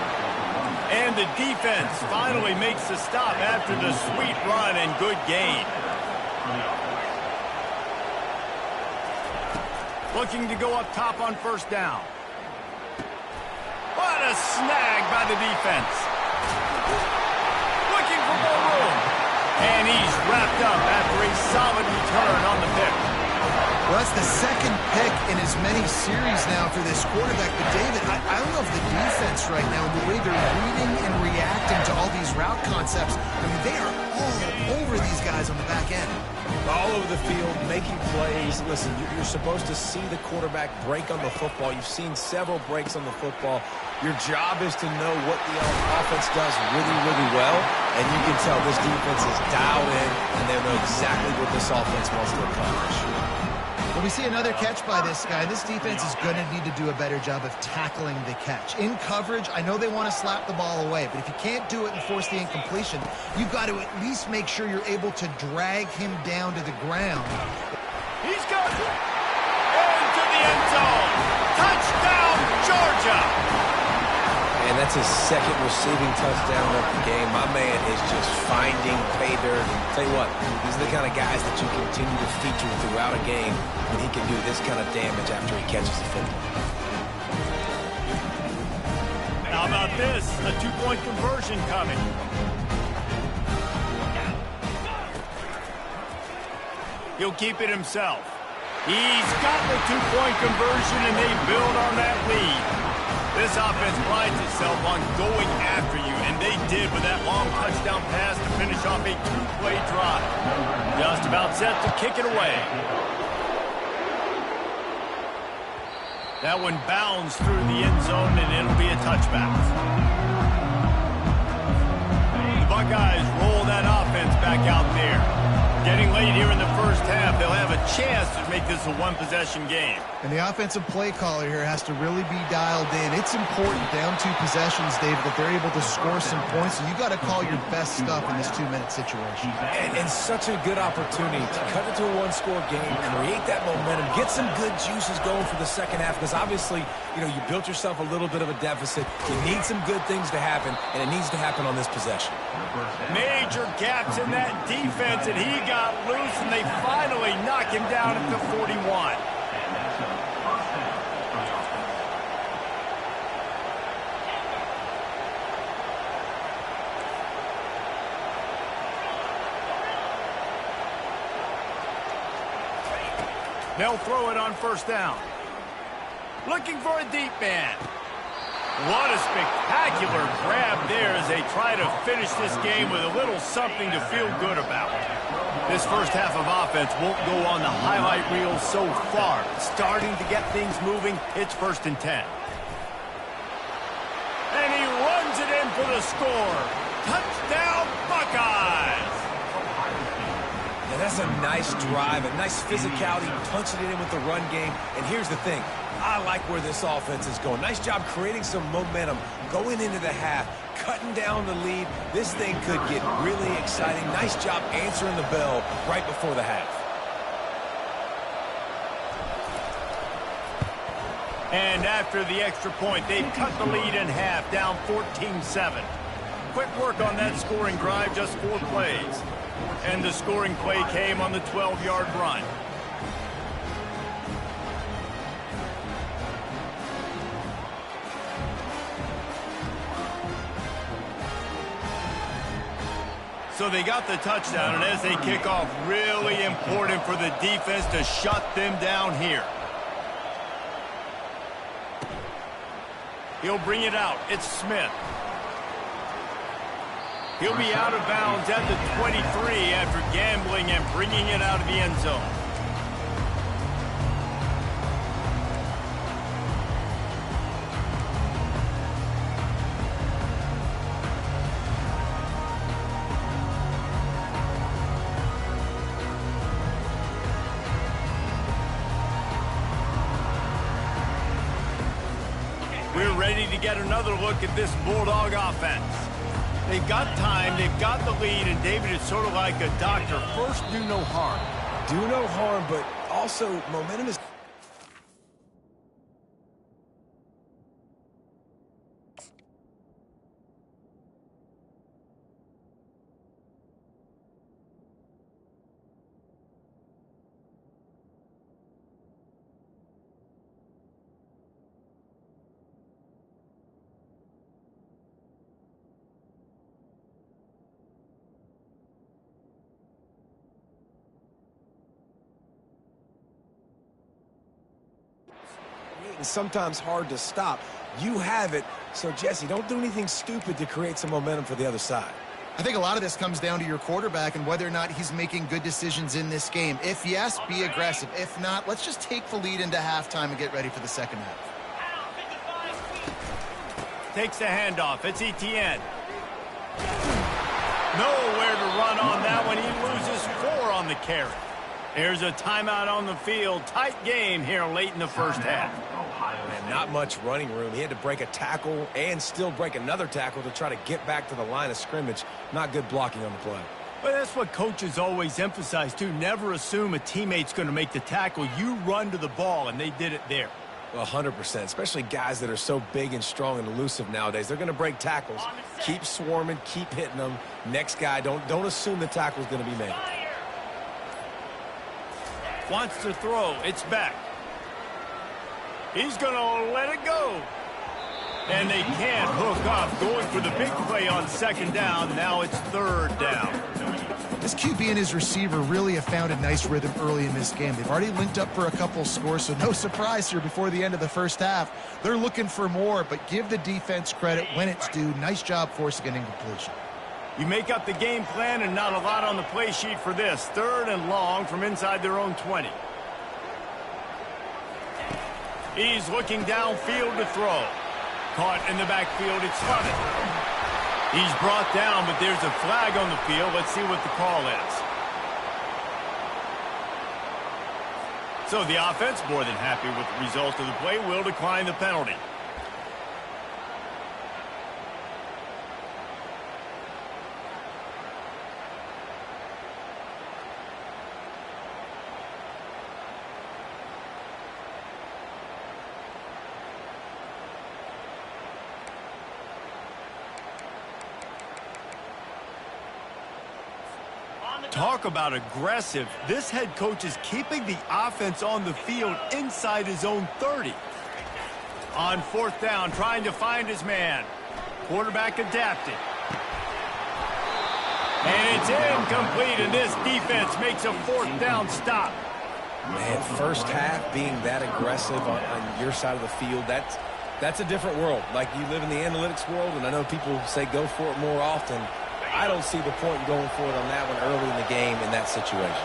Speaker 1: And the defense finally makes the stop after the sweet run and good gain. Looking to go up top on first down. What a snag by the defense. Looking for more room. And he's wrapped up after a solid return on the pick.
Speaker 2: Well, that's the second pick in as many series now for this quarterback. But, David, I love the defense right now, the way they're reading and reacting to all these route concepts. I mean, they are all over these guys on the back end.
Speaker 3: All over the field, making plays. Listen, you're supposed to see the quarterback break on the football. You've seen several breaks on the football. Your job is to know what the offense does really, really well, and you can tell this defense is dialed in, and they know exactly what this offense wants to accomplish.
Speaker 2: Well, we see another catch by this guy. This defense is going to need to do a better job of tackling the catch. In coverage, I know they want to slap the ball away, but if you can't do it and force the incompletion, you've got to at least make sure you're able to drag him down to the ground.
Speaker 1: He's got it. Into the end zone. Touchdown, Georgia.
Speaker 3: And that's his second receiving touchdown of the game. My man is just finding pay dirt. Tell you what, these are the kind of guys that you continue to feature throughout a game when he can do this kind of damage after he catches the football.
Speaker 1: How about this? A two-point conversion coming. He'll keep it himself. He's got the two-point conversion, and they build on that lead. This offense prides itself on going after you, and they did with that long touchdown pass to finish off a two-play drive. Just about set to kick it away. That one bounds through the end zone, and it'll be a touchback. The Buckeyes roll that offense back out there. Getting late here in the first half, they'll have a chance to make this a one-possession game.
Speaker 2: And the offensive play caller here has to really be dialed in. It's important down 2 possessions, David, that they're able to score some points. So you got to call your best stuff in this 2-minute situation.
Speaker 3: And such a good opportunity to cut into a one-score game, create that momentum, get some good juices going for the second half. Because obviously, you built yourself a little bit of a deficit. You need some good things to happen, and it needs to happen on this possession.
Speaker 1: Major gaps in that defense, and he got loose, and they finally knock him down at the 41. They'll throw it on first down. Looking for a deep man. What a spectacular grab there as they try to finish this game with a little something to feel good about. This first half of offense won't go on the highlight reel so far. Starting to get things moving, it's 1st and 10. And he runs it in for the score. Touchdown, Buckeyes!
Speaker 3: And that's a nice drive, a nice physicality, punching it in with the run game. And here's the thing. I like where this offense is going. Nice job creating some momentum, going into the half, cutting down the lead. This thing could get really exciting. Nice job answering the bell right before the half.
Speaker 1: And after the extra point, they've cut the lead in half, down 14-7. Quick work on that scoring drive, just 4 plays. And the scoring play came on the 12-yard run. So they got the touchdown, and as they kick off, really important for the defense to shut them down here. He'll bring it out. It's Smith. He'll be out of bounds at the 23 after gambling and bringing it out of the end zone. We're ready to get another look at this Bulldog offense. They've got time, they've got the lead, and David, it's sort of like a doctor. First, do no harm.
Speaker 3: Do no harm, but also momentum is... sometimes hard to stop. You have it, so Jesse, don't do anything stupid to create some momentum for the other side.
Speaker 2: I think a lot of this comes down to your quarterback and whether or not he's making good decisions in this game. If yes, be aggressive. If not, let's just take the lead into halftime and get ready for the second half.
Speaker 1: Takes the handoff. It's Etienne. Nowhere to run on that one. He loses 4 on the carry. There's a timeout on the field. Tight game here late in the first half.
Speaker 3: Man, not much running room. He had to break a tackle and still break another tackle to try to get back to the line of scrimmage. Not good blocking on the play.
Speaker 1: But that's what coaches always emphasize, too. Never assume a teammate's going to make the tackle. You run to the ball, and they did it there.
Speaker 3: 100%, especially guys that are so big and strong and elusive nowadays. They're going to break tackles. Keep swarming, keep hitting them. Next guy, don't assume the tackle's going to be made.
Speaker 1: Wants to throw. It's back. He's going to let it go. And they can't hook up. Going for the big play on second down. Now it's third down.
Speaker 2: This QB and his receiver really have found a nice rhythm early in this game. They've already linked up for a couple scores, so no surprise here before the end of the first half. They're looking for more, but give the defense credit when it's due. Nice job forcing an incompletion.
Speaker 1: You make up the game plan and not a lot on the play sheet for this. Third and long from inside their own 20. He's looking downfield to throw. Caught in the backfield, it's Sutton. He's brought down, but there's a flag on the field. Let's see what the call is. So the offense, more than happy with the result of the play, will decline the penalty. Talk about aggressive. This head coach is keeping the offense on the field inside his own 30. On fourth down, trying to find his man. Quarterback adapted. And it's incomplete, and this defense makes a fourth down stop.
Speaker 3: Man, first half being that aggressive on your side of the field, that's a different world. Like, you live in the analytics world, and I know people say go for it more often. I don't see the point in going for it on that one early in the game in that situation.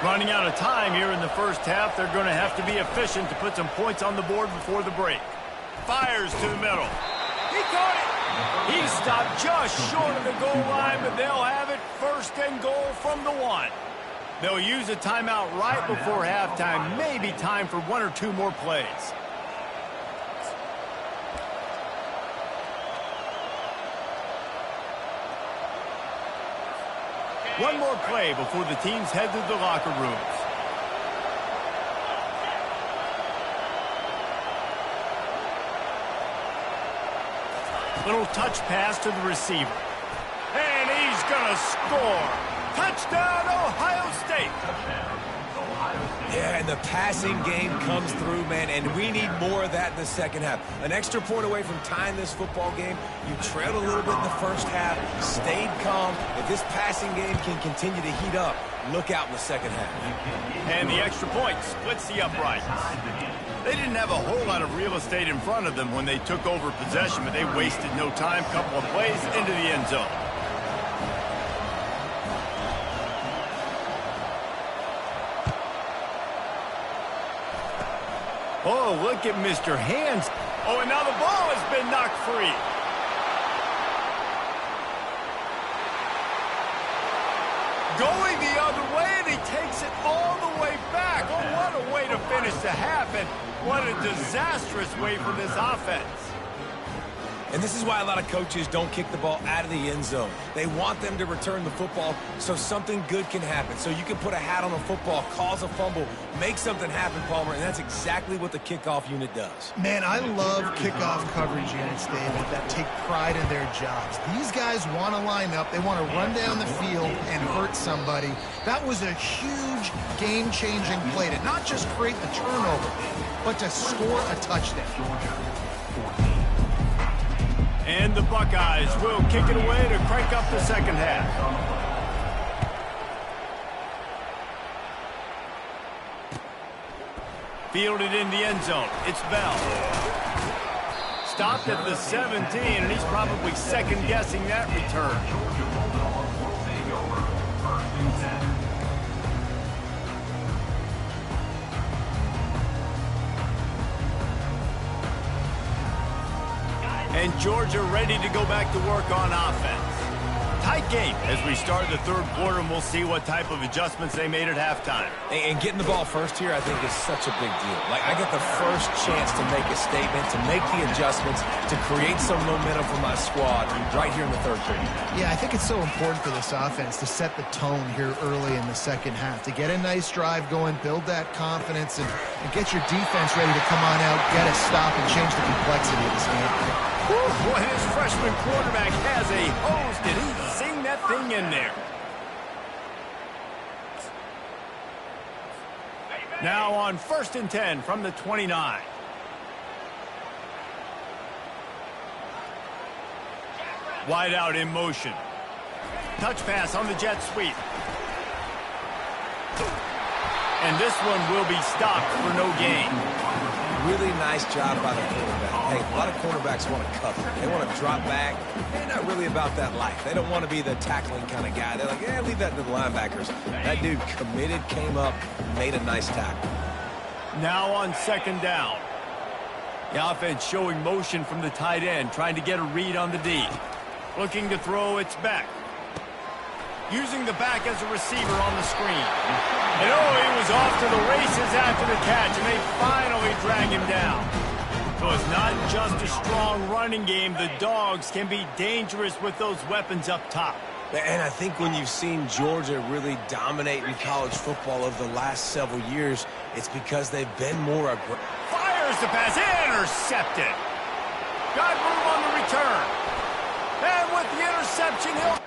Speaker 1: Running out of time here in the first half, they're going to have to be efficient to put some points on the board before the break. Fires to the middle. He caught it. He stopped just short of the goal line, but they'll have it first and goal from the 1. They'll use a timeout right before halftime. Maybe time for 1 or 2 more plays. One more play before the teams head to the locker rooms. Little touch pass to the receiver. And he's going to score. Touchdown, Ohio State.
Speaker 3: Yeah, and the passing game comes through, man, and we need more of that in the second half. An extra point away from tying this football game. You trailed a little bit in the first half, stayed calm. If this passing game can continue to heat up, look out in the second half.
Speaker 1: And the extra point splits the uprights. They didn't have a whole lot of real estate in front of them when they took over possession, but they wasted no time. Couple of plays into the end zone. Oh, look at Mr. Hands. Oh, and now the ball has been knocked free. Going the other way, and he takes it all the way back. Oh, what a way to finish the half, and what a disastrous way for this offense.
Speaker 3: And this is why a lot of coaches don't kick the ball out of the end zone. They want them to return the football so something good can happen. So you can put a hat on a football, cause a fumble, make something happen, Palmer, and that's exactly what the kickoff unit does.
Speaker 2: Man, I love kickoff coverage units, David, that take pride in their jobs. These guys want to line up. They want to run down the field and hurt somebody. That was a huge game-changing play to not just create the turnover, but to score a touchdown.
Speaker 1: And the Buckeyes will kick it away to crank up the second half. Fielded in the end zone. It's Bell. Stopped at the 17, and he's probably second-guessing that return. And Georgia ready to go back to work on offense. Tight game as we start the third quarter, and we'll see what type of adjustments they made at halftime.
Speaker 3: And getting the ball first here, I think, is such a big deal. Like, I get the first chance to make a statement, to make the adjustments, to create some momentum for my squad right here in the third quarter.
Speaker 2: Yeah, I think it's so important for this offense to set the tone here early in the second half, to get a nice drive going, build that confidence, and get your defense ready to come on out, get a stop, and change the complexity of this game.
Speaker 1: Boy, his freshman quarterback has a hose. Did he sing that thing in there? Now on 1st and 10 from the 29. Wide out in motion. Touch pass on the jet sweep. And this one will be stopped for no gain.
Speaker 3: Really nice job by the quarterback. Hey, a lot of quarterbacks want to cover. They want to drop back. They're not really about that life. They don't want to be the tackling kind of guy. They're like, yeah, leave that to the linebackers. That dude committed, came up, made a nice tackle.
Speaker 1: Now on 2nd down. The offense showing motion from the tight end, trying to get a read on the D. Looking to throw, it's back. Using the back as a receiver on the screen. And oh, he goes off to the races after the catch, and they finally drag him down. So it's not just a strong running game. The Dogs can be dangerous with those weapons up top.
Speaker 3: And I think when you've seen Georgia really dominate in college football over the last several years, it's because they've been more aggressive.
Speaker 1: Fires the pass, intercepted. Got room on the return. And with the interception, he'll...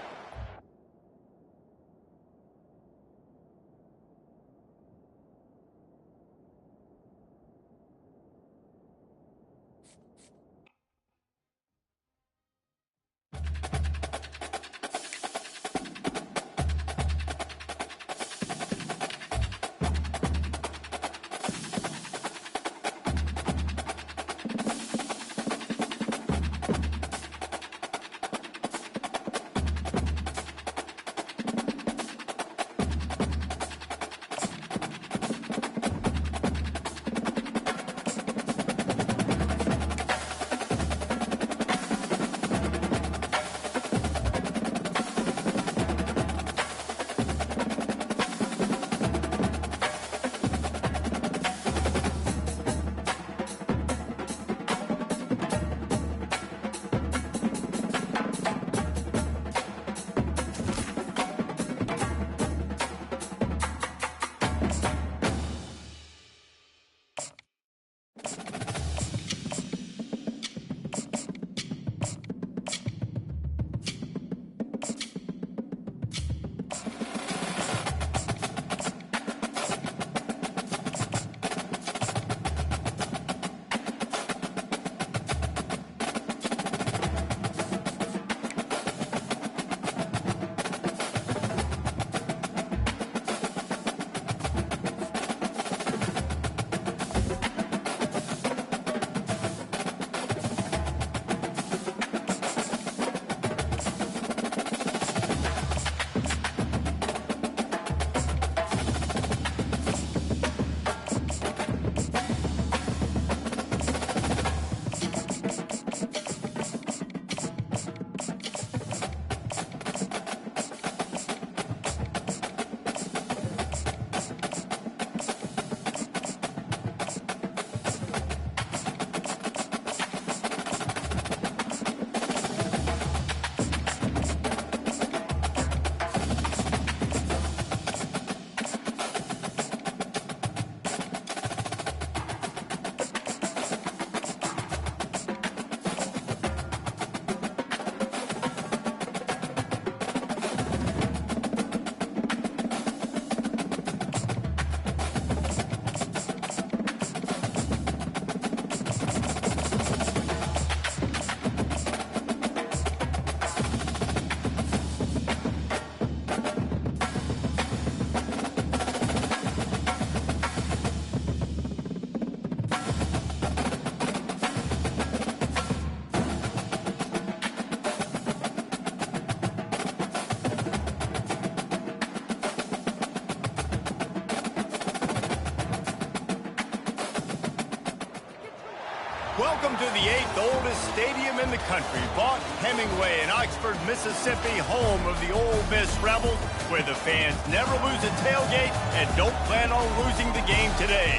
Speaker 1: Welcome to the 8th oldest stadium in the country, Vaught Hemingway in Oxford, Mississippi, home of the Ole Miss Rebels, where the fans never lose a tailgate and don't plan on losing the game today.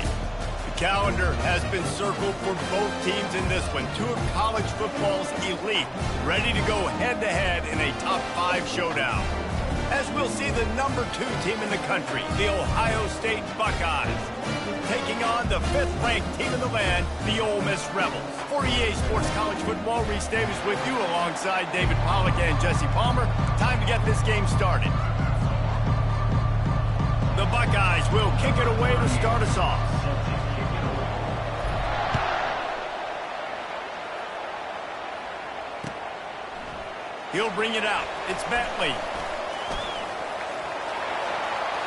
Speaker 1: The calendar has been circled for both teams in this one. Two of college football's elite, ready to go head-to-head in a top 5 showdown. As we'll see the number 2 team in the country, the Ohio State Buckeyes, taking on the 5th-ranked team in the land, the Ole Miss Rebels. For EA Sports College Football, Reese Davis with you alongside David Pollack and Jesse Palmer. Time to get this game started. The Buckeyes will kick it away to start us off. He'll bring it out. It's Bentley.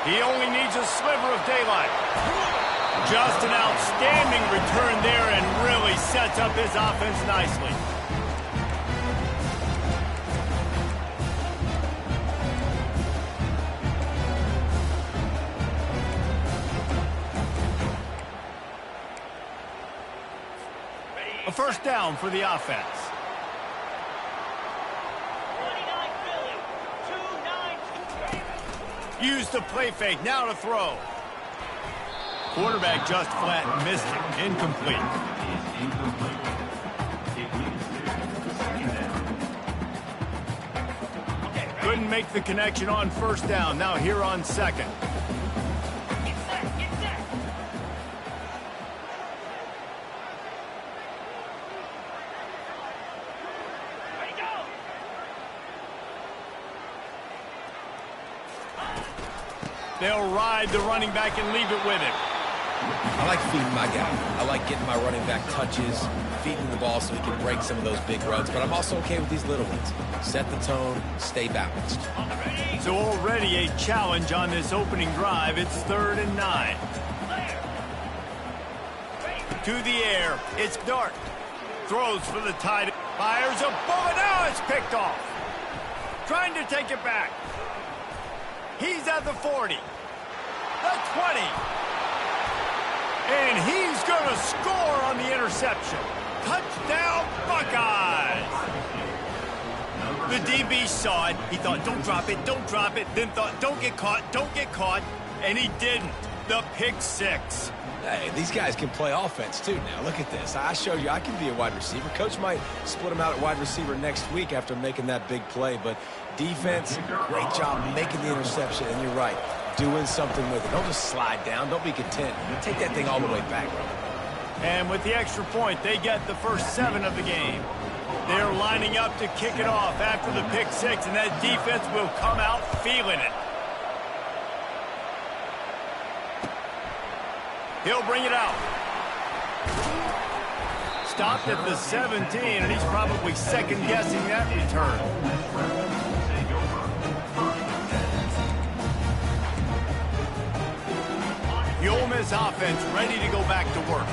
Speaker 1: He only needs a sliver of daylight. Just an outstanding return there and really sets up his offense nicely. A first down for the offense. Use the play fake, now to throw. Quarterback just flat missed it. Incomplete. Couldn't make the connection on first down. Now here on second.
Speaker 5: Get set, get set. Ready, go.
Speaker 1: They'll ride the running back and leave it with him.
Speaker 3: I like feeding my guy. I like getting my running back touches, feeding the ball so he can break some of those big runs. But I'm also okay with these little ones. Set the tone, stay balanced.
Speaker 1: So already a challenge on this opening drive. It's 3rd and 9. To the air. It's Dart. Throws for the tight. Fires a bullet. Now it's picked off. Trying to take it back. He's at the 40. The 20. And he's going to score on the interception. Touchdown, Buckeyes. The DB saw it. He thought, don't drop it, don't drop it. Then thought, don't get caught, don't get caught. And he didn't. The pick 6.
Speaker 3: Hey, these guys can play offense, too, now. Look at this. I showed you I can be a wide receiver. Coach might split him out at wide receiver next week after making that big play. But defense, great job making the interception. And you're right, doing something with it. Don't just slide down. Don't be content. Take that thing all the way back.
Speaker 1: And with the extra point, they get the first 7 of the game. They're lining up to kick it off after the pick 6, and that defense will come out feeling it. He'll bring it out. Stopped at the 17, and he's probably second-guessing that return. The Ole Miss offense ready to go back to work.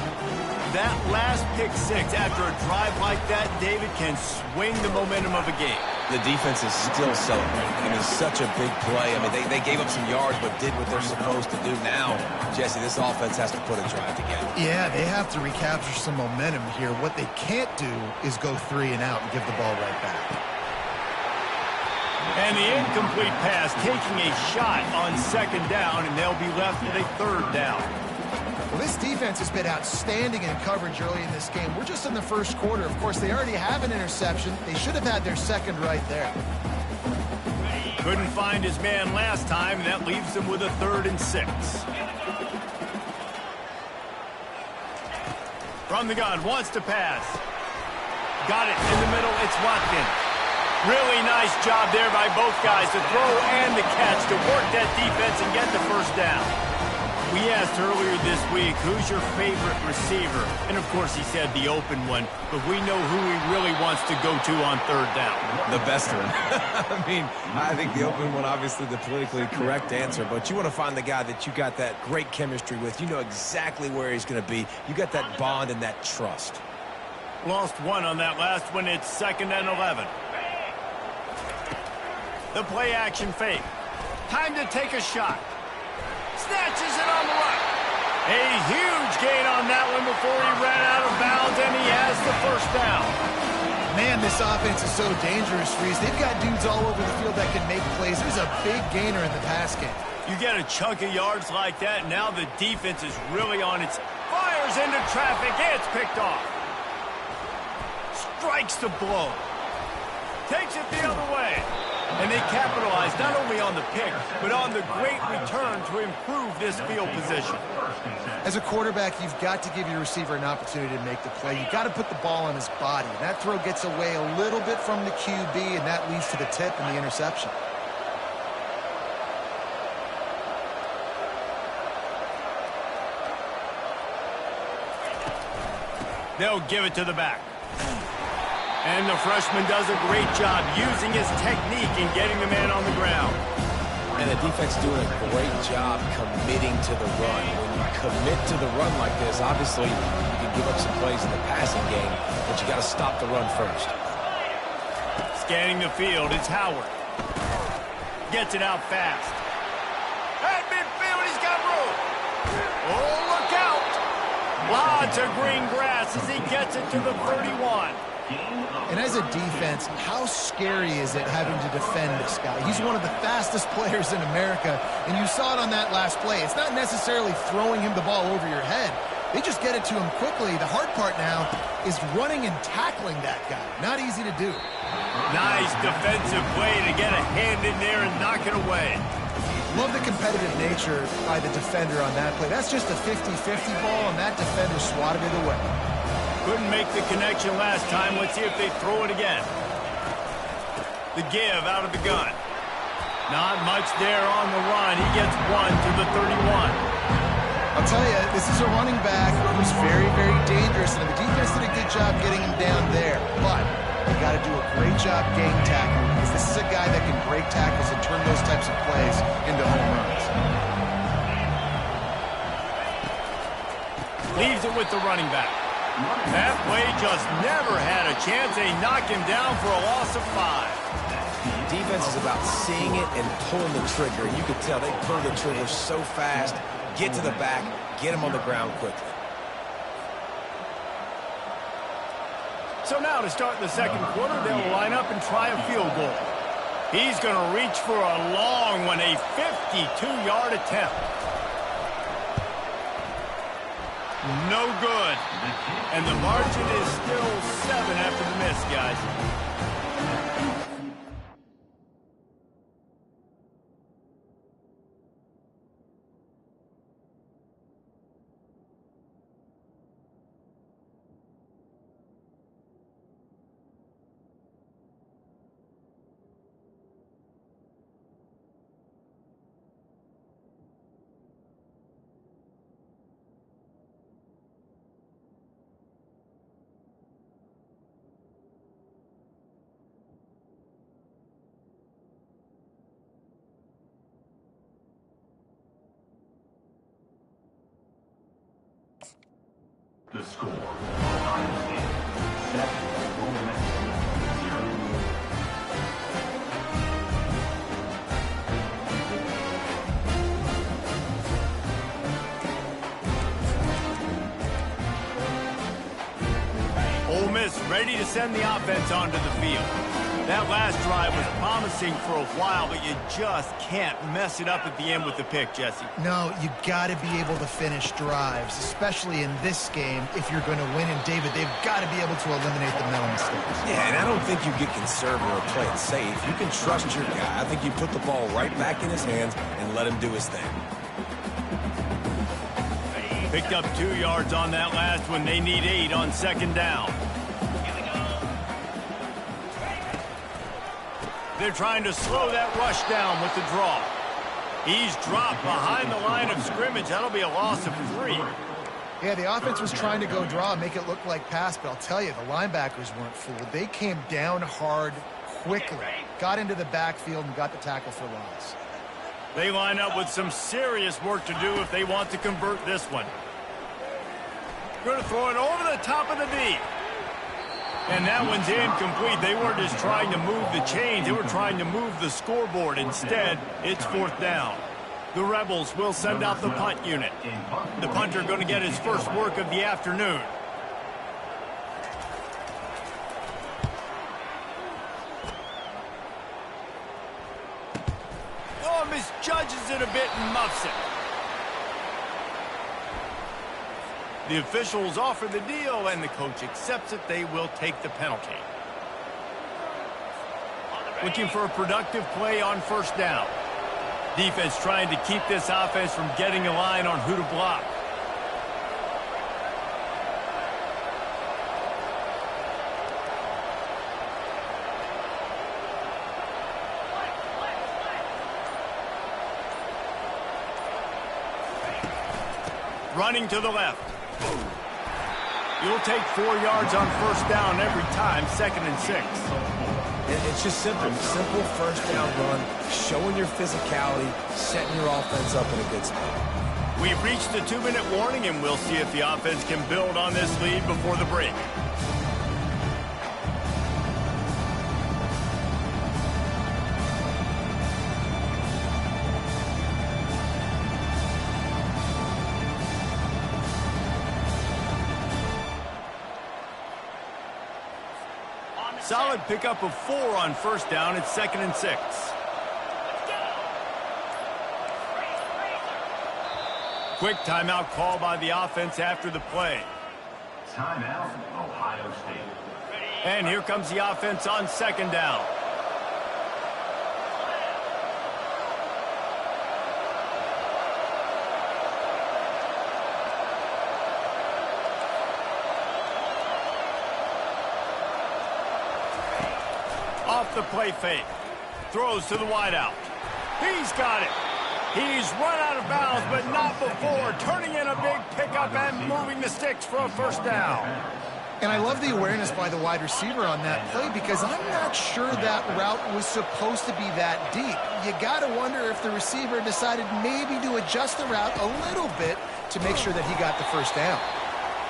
Speaker 1: That last pick 6 after a drive like that, David, can swing the momentum of a game.
Speaker 3: The defense is still celebrating. I mean, such a big play. I mean, they gave up some yards but did what they're supposed to do. Now, Jesse, this offense has to put a drive together.
Speaker 2: Yeah, they have to recapture some momentum here. What they can't do is go 3 and out and give the ball right back.
Speaker 1: And the incomplete pass taking a shot on second down, and they'll be left with a 3rd down.
Speaker 2: Well, this defense has been outstanding in coverage early in this game. We're just in the first quarter. Of course, they already have an interception. They should have had their second right there.
Speaker 1: Couldn't find his man last time, and that leaves them with a 3rd and 6. From the gun, wants to pass. Got it in the middle, it's Watkins. Really nice job there by both guys to throw and the catch to work that defense and get the first down. We asked earlier this week, who's your favorite receiver? And, of course, he said the open one, but we know who he really wants to go to on 3rd down.
Speaker 3: The best one. I mean, I think the open one, obviously the politically correct answer, but you want to find the guy that you got that great chemistry with. You know exactly where he's going to be. You got that bond and that trust.
Speaker 1: Lost 1 on that last one. It's 2nd and 11. The play action fake. Time to take a shot. Snatches it on the right. A huge gain on that one before he ran out of bounds, and he has the first down.
Speaker 2: Man, this offense is so dangerous, Reese. They've got dudes all over the field that can make plays. There's a big gainer in the pass game.
Speaker 1: You get a chunk of yards like that, now the defense is really on its... Fires into traffic, it's picked off. Strikes the blow. Takes it the other way. And they capitalize not only on the pick, but on the great return to improve this field position.
Speaker 2: As a quarterback, you've got to give your receiver an opportunity to make the play. You've got to put the ball on his body. That throw gets away a little bit from the QB, and that leads to the tip and the interception.
Speaker 1: They'll give it to the back. And the freshman does a great job using his technique and getting the man on the ground.
Speaker 3: And the defense doing a great job committing to the run. When you commit to the run like this, obviously you can give up some plays in the passing game, but you got to stop the run first.
Speaker 1: Scanning the field, it's Howard. Gets it out fast. At midfield, he's got room. Oh, look out. Lots of green grass as he gets it to the 31.
Speaker 2: And as a defense, how scary is it having to defend this guy? He's one of the fastest players in America, and you saw it on that last play. It's not necessarily throwing him the ball over your head. They just get it to him quickly. The hard part now is running and tackling that guy. Not easy to do.
Speaker 1: Nice defensive play to get a hand in there and knock it away.
Speaker 2: Love the competitive nature by the defender on that play. That's just a 50-50 ball, and that defender swatted it away.
Speaker 1: Couldn't make the connection last time. Let's see if they throw it again. The give out of the gun. Not much there on the run. He gets one to the 31.
Speaker 2: I'll tell you, this is a running back who's very, very dangerous, and the defense did a good job getting him down there. But you got to do a great job game tackling, because this is a guy that can break tackles and turn those types of plays into home runs.
Speaker 1: Leaves it with the running back. That play just never had a chance. They knock him down for a loss of 5.
Speaker 3: Defense is about seeing it and pulling the trigger. You can tell they pull the trigger so fast, get to the back, get him on the ground quickly.
Speaker 1: So now to start the second quarter, they'll line up and try a field goal. He's going to reach for a long one, a 52-yard attempt. No good. And the margin is still 7 after the miss, guys.
Speaker 4: The score, Ohio State 7, Ole Miss 0.
Speaker 1: Ole Miss ready to send the offense onto the field. That last drive was promising for a while, but you just can't mess it up at the end with the pick, Jesse.
Speaker 2: No, you got to be able to finish drives, especially in this game if you're going to win. And, David, they've got to be able to eliminate the mental mistakes.
Speaker 3: Yeah, and I don't think you get conservative or play it safe. You can trust your guy. I think you put the ball right back in his hands and let him do his thing.
Speaker 1: Picked up 2 yards on that last one. They need 8 on second down. They're trying to slow that rush down with the draw. He's dropped behind the line of scrimmage. That'll be a loss of 3.
Speaker 2: Yeah, the offense was trying to go draw and make it look like pass, but I'll tell you, the linebackers weren't fooled. They came down hard quickly, got into the backfield, and got the tackle for loss.
Speaker 1: They line up with some serious work to do if they want to convert this one. Going to throw it over the top of the D. And that one's incomplete. They weren't just trying to move the chains. They were trying to move the scoreboard. Instead, it's 4th down. The Rebels will send out the punt unit. The punter going to get his first work of the afternoon. Oh, misjudges it a bit and muffs it. The officials offer the deal, and the coach accepts it. They will take the penalty. Looking for a productive play on first down. Defense trying to keep this offense from getting a line on who to block. Running to the left. You'll take 4 yards on first down every time, 2nd and 6.
Speaker 3: It's just simple. Simple first down run, showing your physicality, setting your offense up in a good spot.
Speaker 1: We've reached the 2-minute warning, and we'll see if the offense can build on this lead before the break. Solid pickup of 4 on first down. It's 2nd and 6. Quick timeout call by the offense after the play.
Speaker 4: Timeout, Ohio State.
Speaker 1: And here comes the offense on 2nd down. Off the play fake. Throws to the wideout. He's got it. He's run out of bounds, but not before turning in a big pickup and moving the sticks for a first down.
Speaker 2: And I love the awareness by the wide receiver on that play because I'm not sure that route was supposed to be that deep. You got to wonder if the receiver decided maybe to adjust the route a little bit to make sure that he got the first down.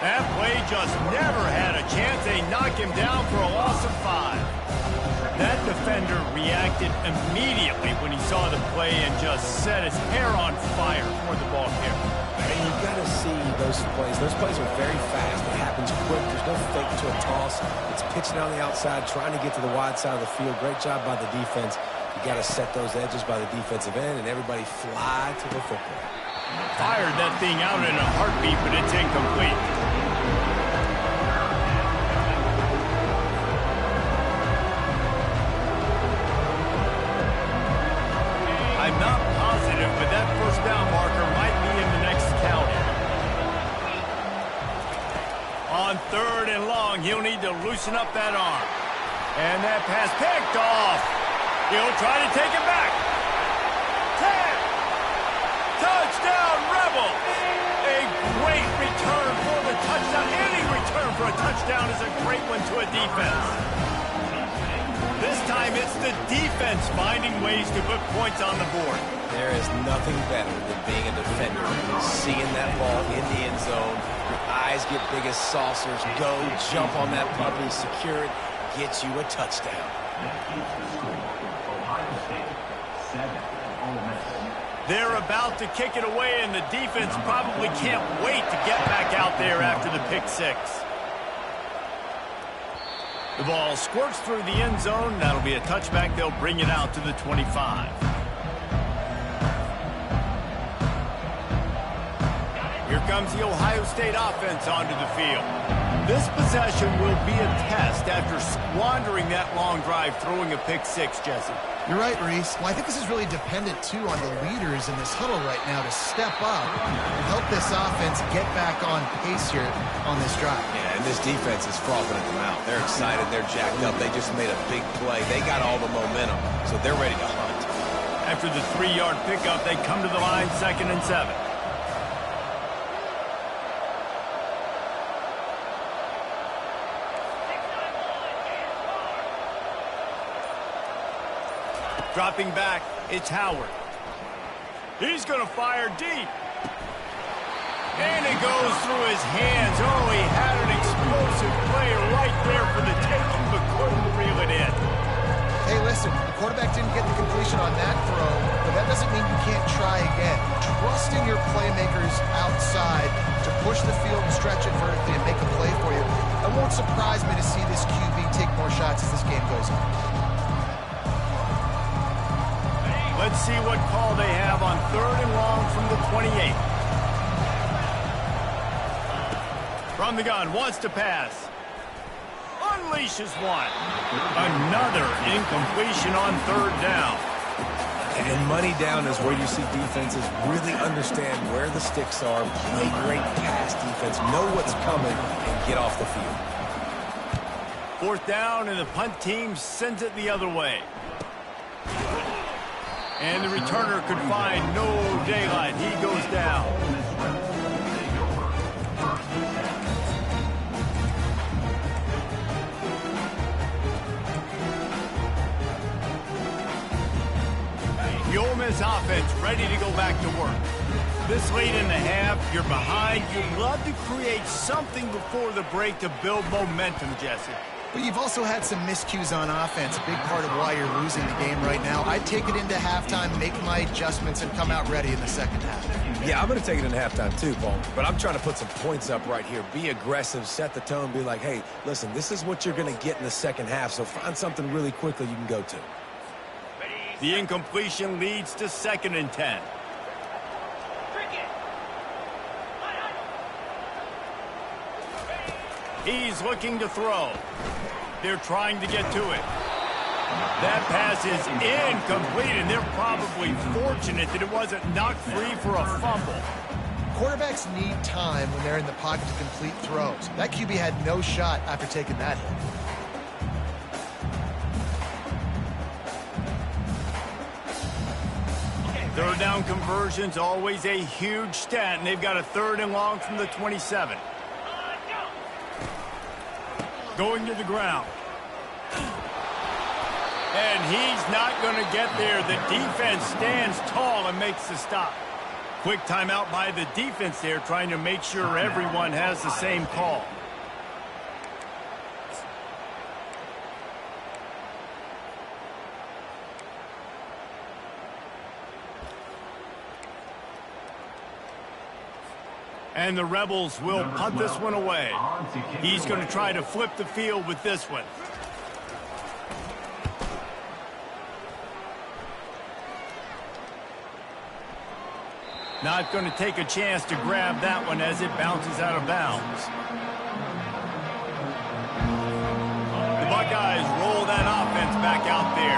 Speaker 1: That play just never had a chance. They knock him down for a loss of 5. That defender reacted immediately when he saw the play and just set his hair on fire for the ball carrier.
Speaker 3: And you've got to see those plays. Those plays are very fast. It happens quick. There's no fake to a toss. It's pitching on the outside, trying to get to the wide side of the field. Great job by the defense. You got to set those edges by the defensive end, and everybody fly to the football.
Speaker 1: Fired that thing out in a heartbeat, but it's incomplete. I'm not positive, but that first down marker might be in the next county. On 3rd and long, he'll need to loosen up that arm. And that pass picked off. He'll try to take it back. 10. Touchdown, Rebels. A great return for the touchdown. Any return for a touchdown is a great one to a defense. This time it's the defense finding ways to put points on the board.
Speaker 3: There is nothing better than being a defender, seeing that ball in the end zone. Your eyes get big as saucers. Go, jump on that puppy, secure it, get you a touchdown.
Speaker 4: That is the score. Ohio State 7, Ole Miss.
Speaker 1: They're about to kick it away, and the defense probably can't wait to get back out there after the pick 6. The ball squirts through the end zone. That'll be a touchback. They'll bring it out to the 25. Here comes the Ohio State offense onto the field. This possession will be a test after squandering that long drive throwing a pick 6, Jesse.
Speaker 2: You're right, Reese. Well, I think this is really dependent, too, on the leaders in this huddle right now to step up and help this offense get back on pace here on this drive.
Speaker 3: Yeah, and this defense is frothing at the mouth. They're excited. They're jacked up. They just made a big play. They got all the momentum, so they're ready to hunt.
Speaker 1: After the 3-yard pickup, they come to the line 2nd and 7. Dropping back, it's Howard. He's going to fire deep. And it goes through his hands. Oh, he had an explosive play right there for the taking, but couldn't reel it in.
Speaker 2: Hey, listen, the quarterback didn't get the completion on that throw, but that doesn't mean you can't try again. Trust in your playmakers outside to push the field and stretch it vertically and make a play for you. It won't surprise me to see this QB take more shots as this game goes on.
Speaker 1: Let's see what call they have on 3rd and long from the 28. From the gun, wants to pass. Unleashes one. Another incompletion on 3rd down.
Speaker 3: And money down is where you see defenses really understand where the sticks are, play great pass defense, know what's coming, and get off the field.
Speaker 1: 4th down, and the punt team sends it the other way. And the returner could find no daylight. He goes down. The Ole Miss offense ready to go back to work. This late in the half, you're behind. You'd love to create something before the break to build momentum, Jesse.
Speaker 2: But you've also had some miscues on offense, a big part of why you're losing the game right now. I'd take it into halftime, make my adjustments, and come out ready in the second half.
Speaker 3: Yeah, I'm going to take it into halftime too, Paul. But I'm trying to put some points up right here. Be aggressive, set the tone, be like, hey, listen, this is what you're going to get in the second half, so find something really quickly you can go to.
Speaker 1: The incompletion leads to 2nd and 10. He's looking to throw. They're trying to get to it. That pass is incomplete, and they're probably fortunate that it wasn't knocked free for a fumble.
Speaker 2: Quarterbacks need time when they're in the pocket to complete throws. That QB had no shot after taking that hit.
Speaker 1: Third down conversion's always a huge stat, and they've got a 3rd and long from the 27. Going to the ground. And he's not going to get there. The defense stands tall and makes the stop. Quick timeout by the defense there, trying to make sure everyone has the same call. And the Rebels will punt this one away. He's going to try to flip the field with this one. Not going to take a chance to grab that one as it bounces out of bounds. The Buckeyes roll that offense back out there.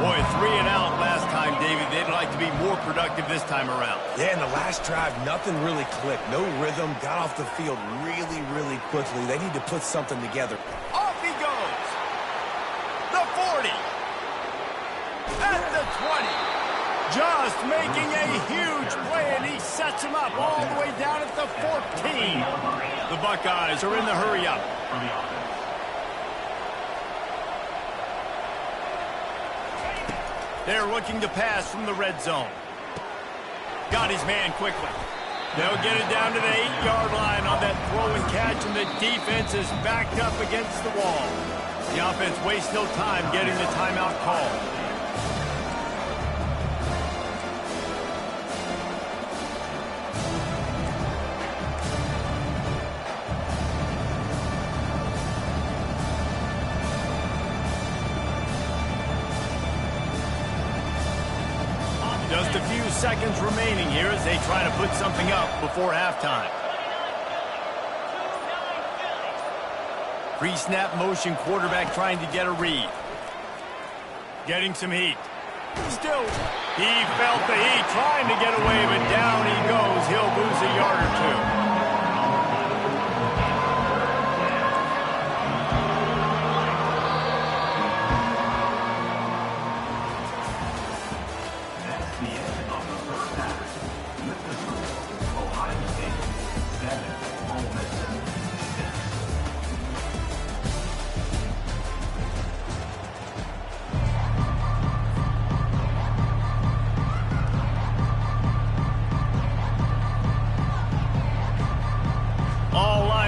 Speaker 1: Boy, 3 and out last time, David. They'd like to be more productive this time around.
Speaker 3: Yeah, in the last drive, nothing really clicked. No rhythm, got off the field really, really quickly. They need to put something together.
Speaker 1: Off he goes. The 40. At the 20. Just making a huge play, and he sets him up all the way down at the 14. The Buckeyes are in the hurry-up. They're looking to pass from the red zone. Got his man quickly. They'll get it down to the 8-yard line on that throw and catch, and the defense is backed up against the wall. The offense wastes no time getting the timeout call. Just a few seconds remaining here as they try to put something up before halftime. Pre-snap motion quarterback trying to get a read. Getting some heat. Still, he felt the heat trying to get away, but down he goes. He'll lose a yard or two.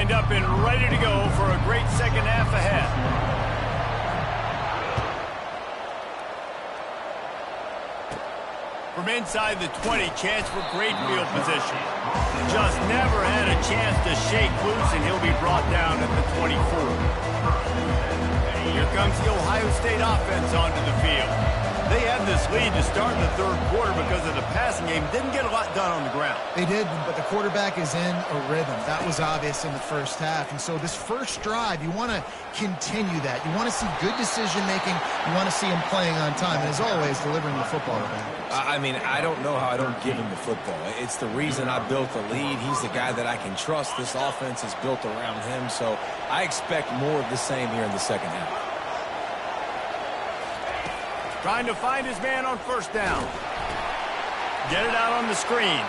Speaker 1: Up and ready to go for a great second half ahead. From inside the 20, chance for great field position. Just never had a chance to shake loose, and he'll be brought down at the 24. Here comes the Ohio State offense onto the field. They had this lead to start in the 3rd quarter because of the passing game. Didn't get a lot done on the ground.
Speaker 2: They did, but the quarterback is in a rhythm. That was obvious in the first half. And so this first drive, you want to continue that. You want to see good decision-making. You want to see him playing on time. And as always, delivering the football to backers.
Speaker 3: I mean, I don't know how I don't give him the football. It's the reason I built the lead. He's the guy that I can trust. This offense is built around him. So I expect more of the same here in the second half.
Speaker 1: Trying to find his man on 1st down. Get it out on the screen.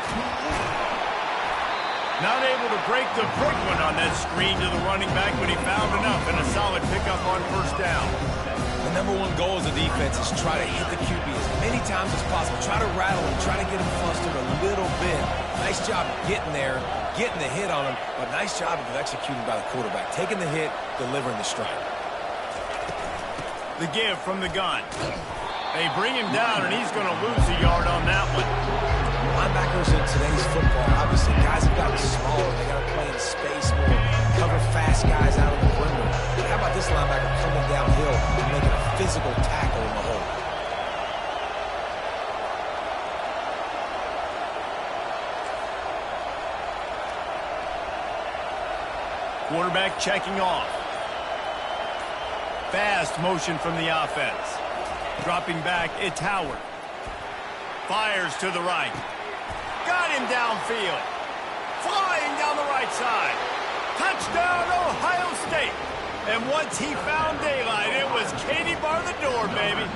Speaker 1: Not able to break the big one on that screen to the running back, but he found enough and a solid pickup on 1st down.
Speaker 3: The #1 goal as a defense is try to hit the QB as many times as possible. Try to rattle him, try to get him flustered a little bit. Nice job getting there, getting the hit on him, but nice job of executing by the quarterback. Taking the hit, delivering the strike.
Speaker 1: The give from the gun. They bring him down, and he's going to lose a yard on that one.
Speaker 3: Linebackers in today's football, obviously, guys have gotten smaller. They got to play in space more, cover fast guys out of the perimeter. But how about this linebacker coming downhill and making a physical tackle in the hole?
Speaker 1: Quarterback checking off. Fast motion from the offense. Dropping back, it's Howard. Fires to the right. Got him downfield. Flying down the right side. Touchdown, Ohio State. And once he found daylight, it was Katie bar the door, baby.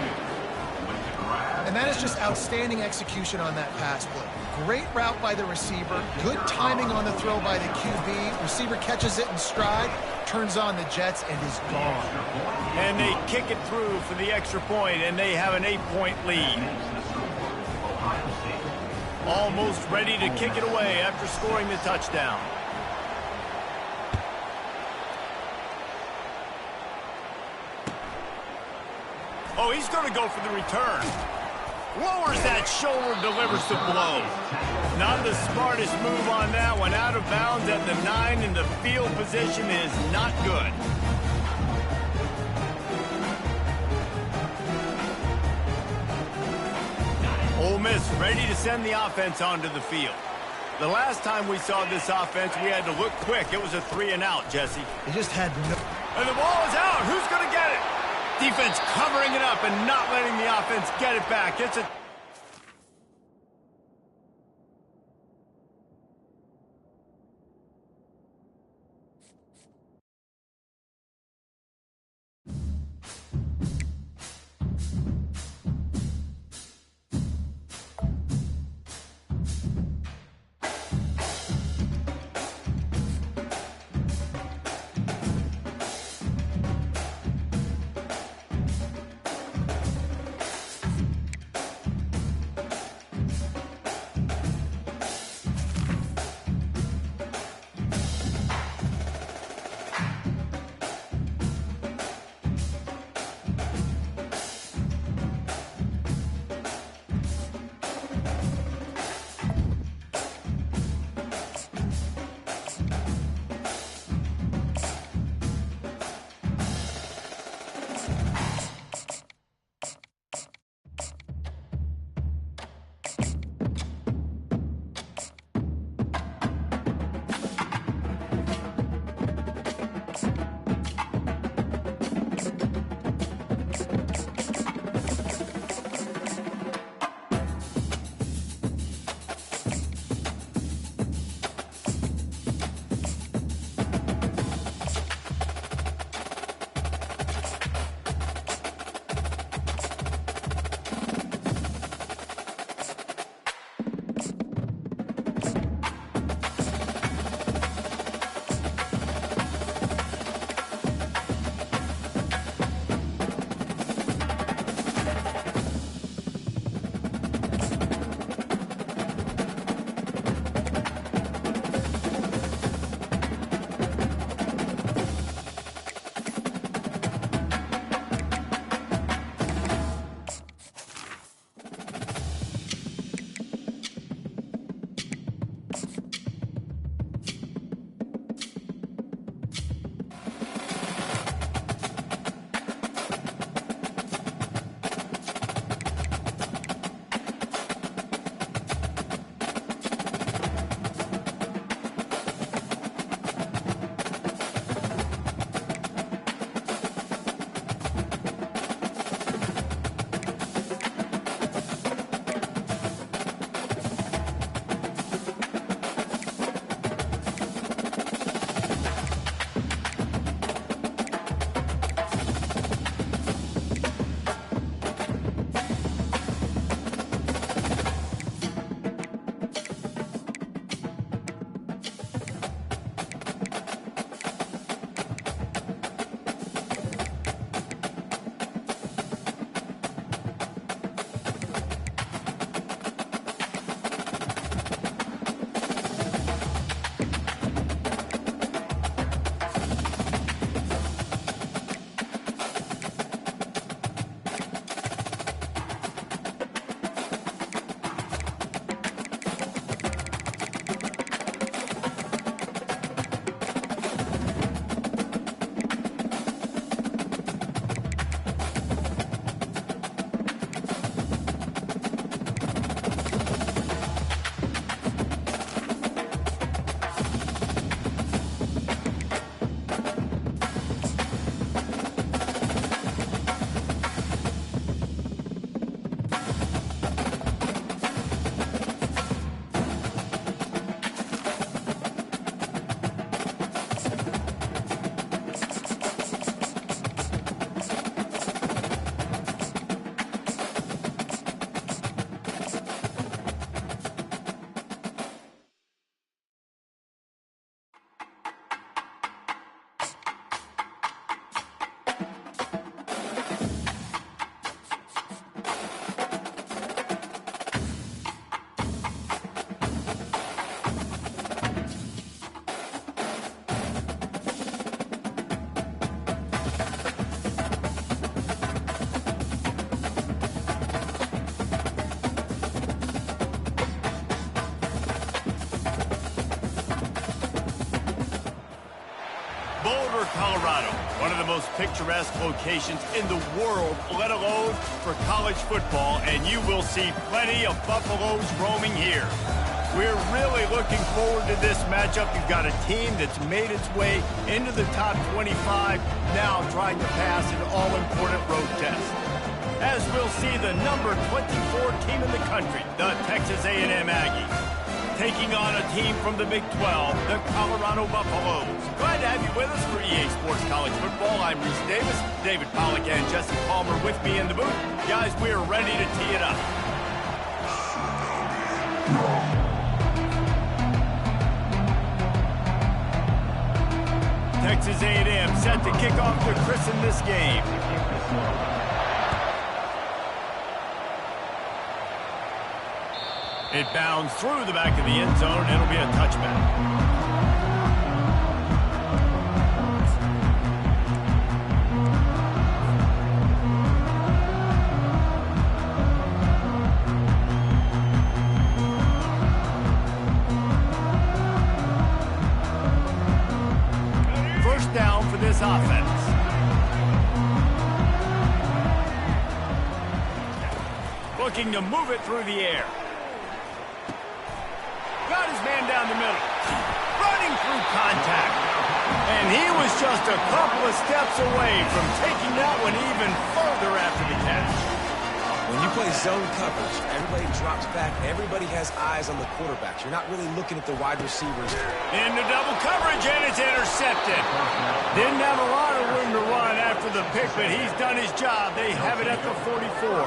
Speaker 2: And that is just outstanding execution on that pass play. Great route by the receiver. Good timing on the throw by the QB. Receiver catches it in stride, turns on the jets, and is gone.
Speaker 1: And they kick it through for the extra point, and they have an 8-point lead. Almost ready to kick it away after scoring the touchdown. Oh, he's going to go for the return. Lowers that shoulder, delivers the blow. Not the smartest move on that one. Out of bounds at the 9, and the field position is not good. Ole Miss ready to send the offense onto the field. The last time we saw this offense, we had to look quick. It was a 3-and-out, Jesse.
Speaker 2: They just had no...
Speaker 1: And the ball is out. Who's going to get it? Defense covering it up and not letting the offense get it back. It's a... Colorado, one of the most picturesque locations in the world, let alone for college football, and you will see plenty of Buffaloes roaming here. We're really looking forward to this matchup. You've got a team that's made its way into the top 25, now trying to pass an all-important road test. As we'll see the number 24 team in the country, the Texas A&M Aggies, taking on a team from the Big 12, the Colorado Buffaloes. Glad to have you with us for EA Sports College Football. I'm Reese Davis, David Pollack and Jesse Palmer with me in the booth. Guys, we're ready to tee it up. Texas A&M set to kick off to christen this game. It bounds through the back of the end zone. It'll be a touchback. First down for this offense. Looking to move it through the air. Got his man down the middle. Running through contact. And he was just a couple of steps away from taking that one even further after the catch.
Speaker 3: When you play zone coverage, everybody drops back. Everybody has eyes on the quarterbacks. You're not really looking at the wide receivers.
Speaker 1: Into double coverage, and it's intercepted. Didn't have a lot of room to run after the pick, but he's done his job. They have it at the 44.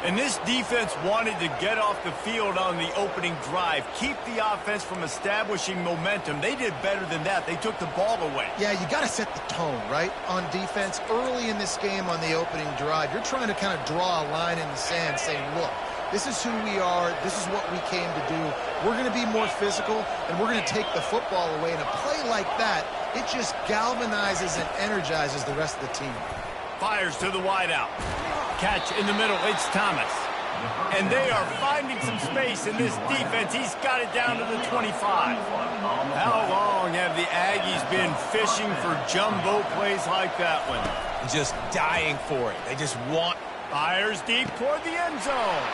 Speaker 1: And this defense wanted to get off the field on the opening drive, keep the offense from establishing momentum. They did better than that. They took the ball away.
Speaker 2: Yeah, you got to set the tone, right, on defense. Early in this game on the opening drive, you're trying to kind of draw a line in the sand saying, look, this is who we are. This is what we came to do. We're going to be more physical, and we're going to take the football away. And a play like that, it just galvanizes and energizes the rest of the team.
Speaker 1: Fires to the wideout. Catch in the middle, it's Thomas. And they are finding some space in this defense. He's got it down to the 25. How long have the Aggies been fishing for jumbo plays like that one?
Speaker 3: Just dying for it. They just want...
Speaker 1: Fires deep toward the end zone.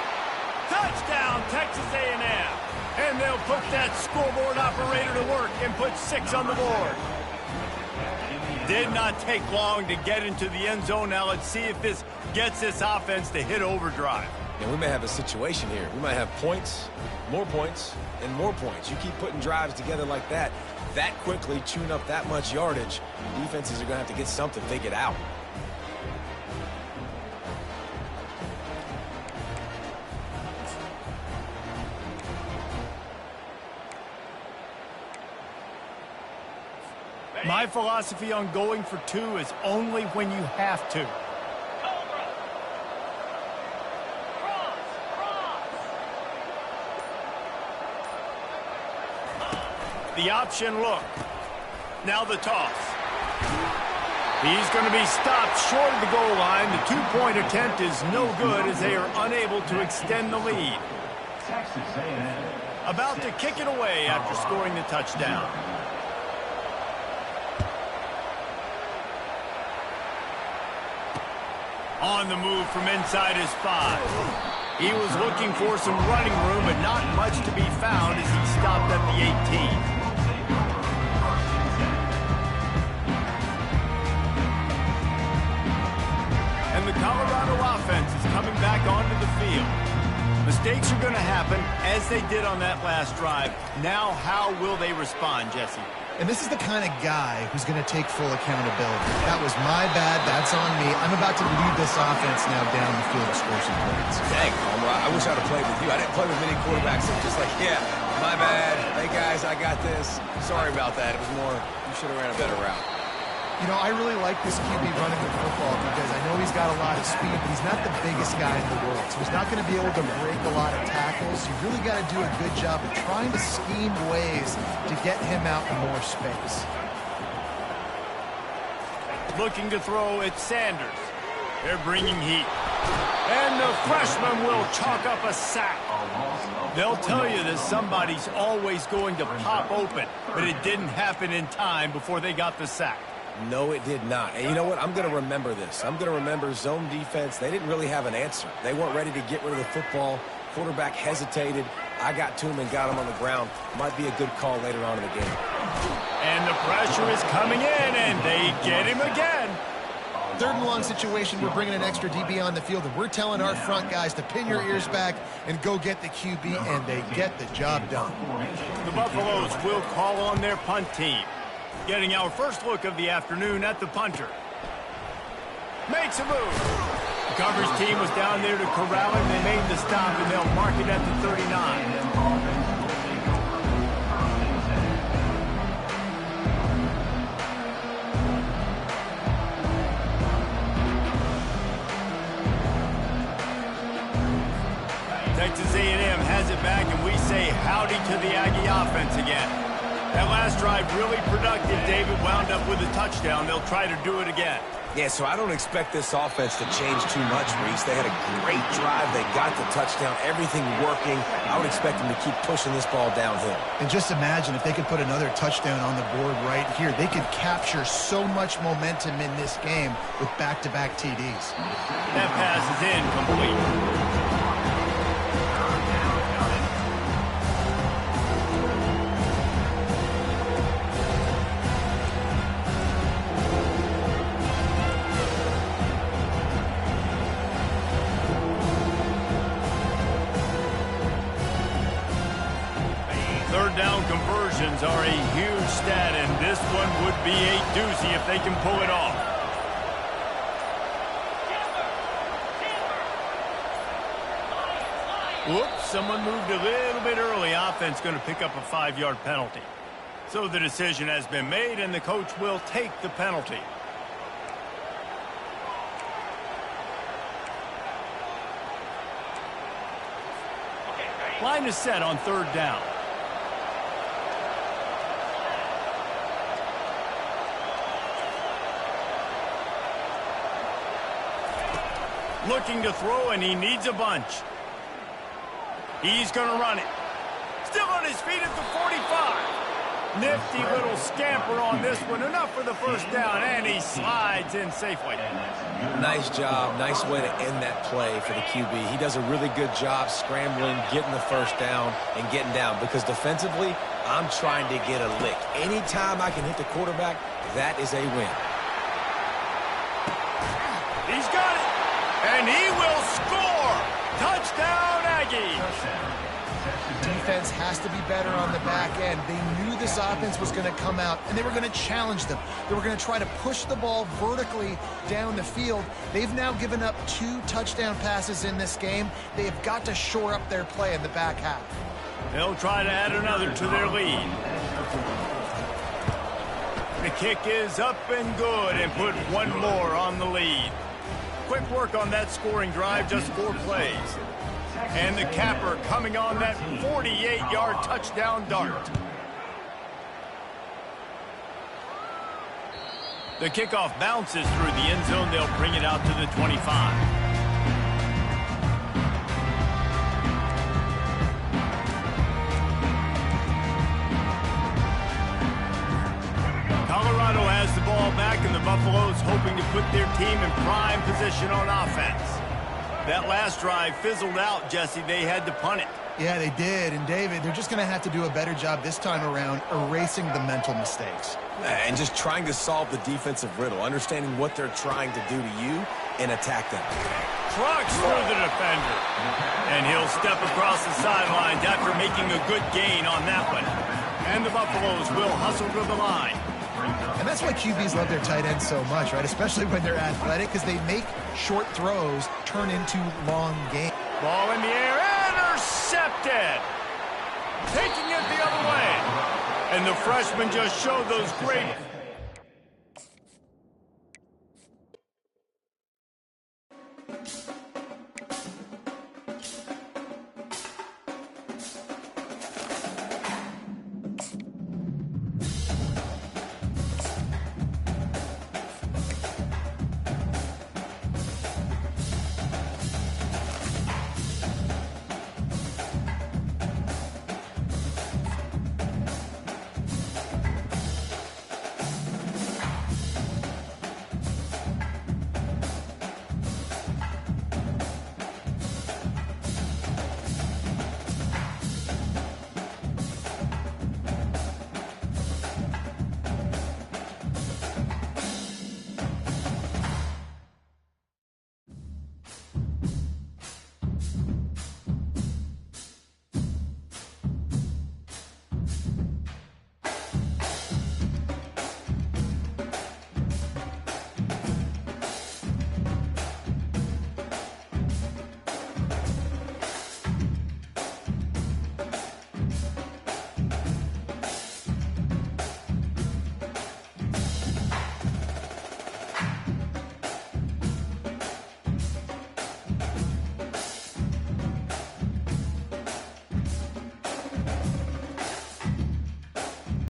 Speaker 1: Touchdown, Texas A&M. And they'll put that scoreboard operator to work and put 6 on the board. Did not take long to get into the end zone. Now let's see if this gets this offense to hit overdrive.
Speaker 3: And we may have a situation here. We might have points, and more points. You keep putting drives together like that quickly, chewing up that much yardage, defenses are going to have to get something figured out.
Speaker 1: My philosophy on going for 2 is only when you have to. The option look. Now the toss. He's going to be stopped short of the goal line. The 2-point attempt is no good as they are unable to extend the lead.
Speaker 4: Texas A&M.
Speaker 1: About to kick it away after scoring the touchdown. On the move from inside his 5. He was looking for some running room, but not much to be found as he stopped at the 18. And the Colorado offense is coming back onto the field. Mistakes are going to happen, as they did on that last drive. Now, how will they respond, Jesse?
Speaker 2: And this is the kind of guy who's going to take full accountability. That was my bad. That's on me. I'm about to lead this offense now down the field to score some points.
Speaker 3: Dang, Palmer, I wish I'd have played with you. I didn't play with many quarterbacks that were just like, yeah, my bad. Hey, guys, I got this. Sorry about that. It was more, you should have ran a better route.
Speaker 2: You know, I really like this QB running the football because I know he's got a lot of speed, but he's not the biggest guy in the world. So he's not going to be able to break a lot of tackles. You really got to do a good job of trying to scheme ways to get him out in more space.
Speaker 1: Looking to throw, it's Sanders. They're bringing heat. And the freshman will chalk up a sack. They'll tell you that somebody's always going to pop open, but it didn't happen in time before they got the sack.
Speaker 3: No, it did not. And you know what? I'm going to remember this. I'm going to remember zone defense. They didn't really have an answer. They weren't ready to get rid of the football. Quarterback hesitated. I got to him and got him on the ground. Might be a good call later on in the game.
Speaker 1: And the pressure is coming in, and they get him again.
Speaker 2: 3rd and long situation, we're bringing an extra DB on the field, and we're telling our front guys to pin your ears back and go get the QB, and they get the job done.
Speaker 1: The Buffaloes will call on their punt team. Getting our first look of the afternoon at the punter. Makes a move. The coverage team was down there to corral him. They made the stop, and they'll mark it at the 39. Texas A&M has it back, and we say howdy to the Aggie offense again. That last drive really productive. David wound up with a touchdown. They'll try to do it again.
Speaker 3: Yeah, so I don't expect this offense to change too much, Reese. They had a great drive. They got the touchdown. Everything working. I would expect them to keep pushing this ball downhill.
Speaker 2: And just imagine if they could put another touchdown on the board right here. They could capture so much momentum in this game with back-to-back TDs.
Speaker 1: That pass is incomplete. 3rd down conversions are a huge stat, and this one would be a doozy if they can pull it off. Whoops, someone moved a little bit early. Offense going to pick up a 5-yard penalty. So the decision has been made, and the coach will take the penalty. Line is set on 3rd down. Looking to throw, and he needs a bunch. He's going to run it. Still on his feet at the 45. Nifty little scamper on this one. Enough for the 1st down, and he slides in safely.
Speaker 3: Nice job. Nice way to end that play for the QB. He does a really good job scrambling, getting the 1st down, and getting down. Because defensively, I'm trying to get a lick. Anytime I can hit the quarterback, that is a win.
Speaker 1: He's got it. And he will score! Touchdown, Aggie!
Speaker 2: Defense has to be better on the back end. They knew this offense was going to come out, and they were going to challenge them. They were going to try to push the ball vertically down the field. They've now given up 2 touchdown passes in this game. They have got to shore up their play in the back half.
Speaker 1: They'll try to add another to their lead. The kick is up and good, and put one more on the lead. Quick work on that scoring drive, just 4 plays. And the capper coming on that 48-yard touchdown dart. The kickoff bounces through the end zone. They'll bring it out to the 25. Colorado has the ball back, and the Buffaloes hoping to put their team in prime position on offense. That last drive fizzled out, Jesse. They had to punt it.
Speaker 2: Yeah, they did. And, David, they're just going to have to do a better job this time around erasing the mental mistakes.
Speaker 3: And just trying to solve the defensive riddle, understanding what they're trying to do to you and attack them.
Speaker 1: Trucks through the defender. And he'll step across the sidelines after making a good gain on that one. And the Buffaloes will hustle to the line.
Speaker 2: And that's why QBs love their tight ends so much, right? Especially when they're athletic, because they make short throws turn into long gains.
Speaker 1: Ball in the air, intercepted. Taking it the other way. And the freshman just showed those great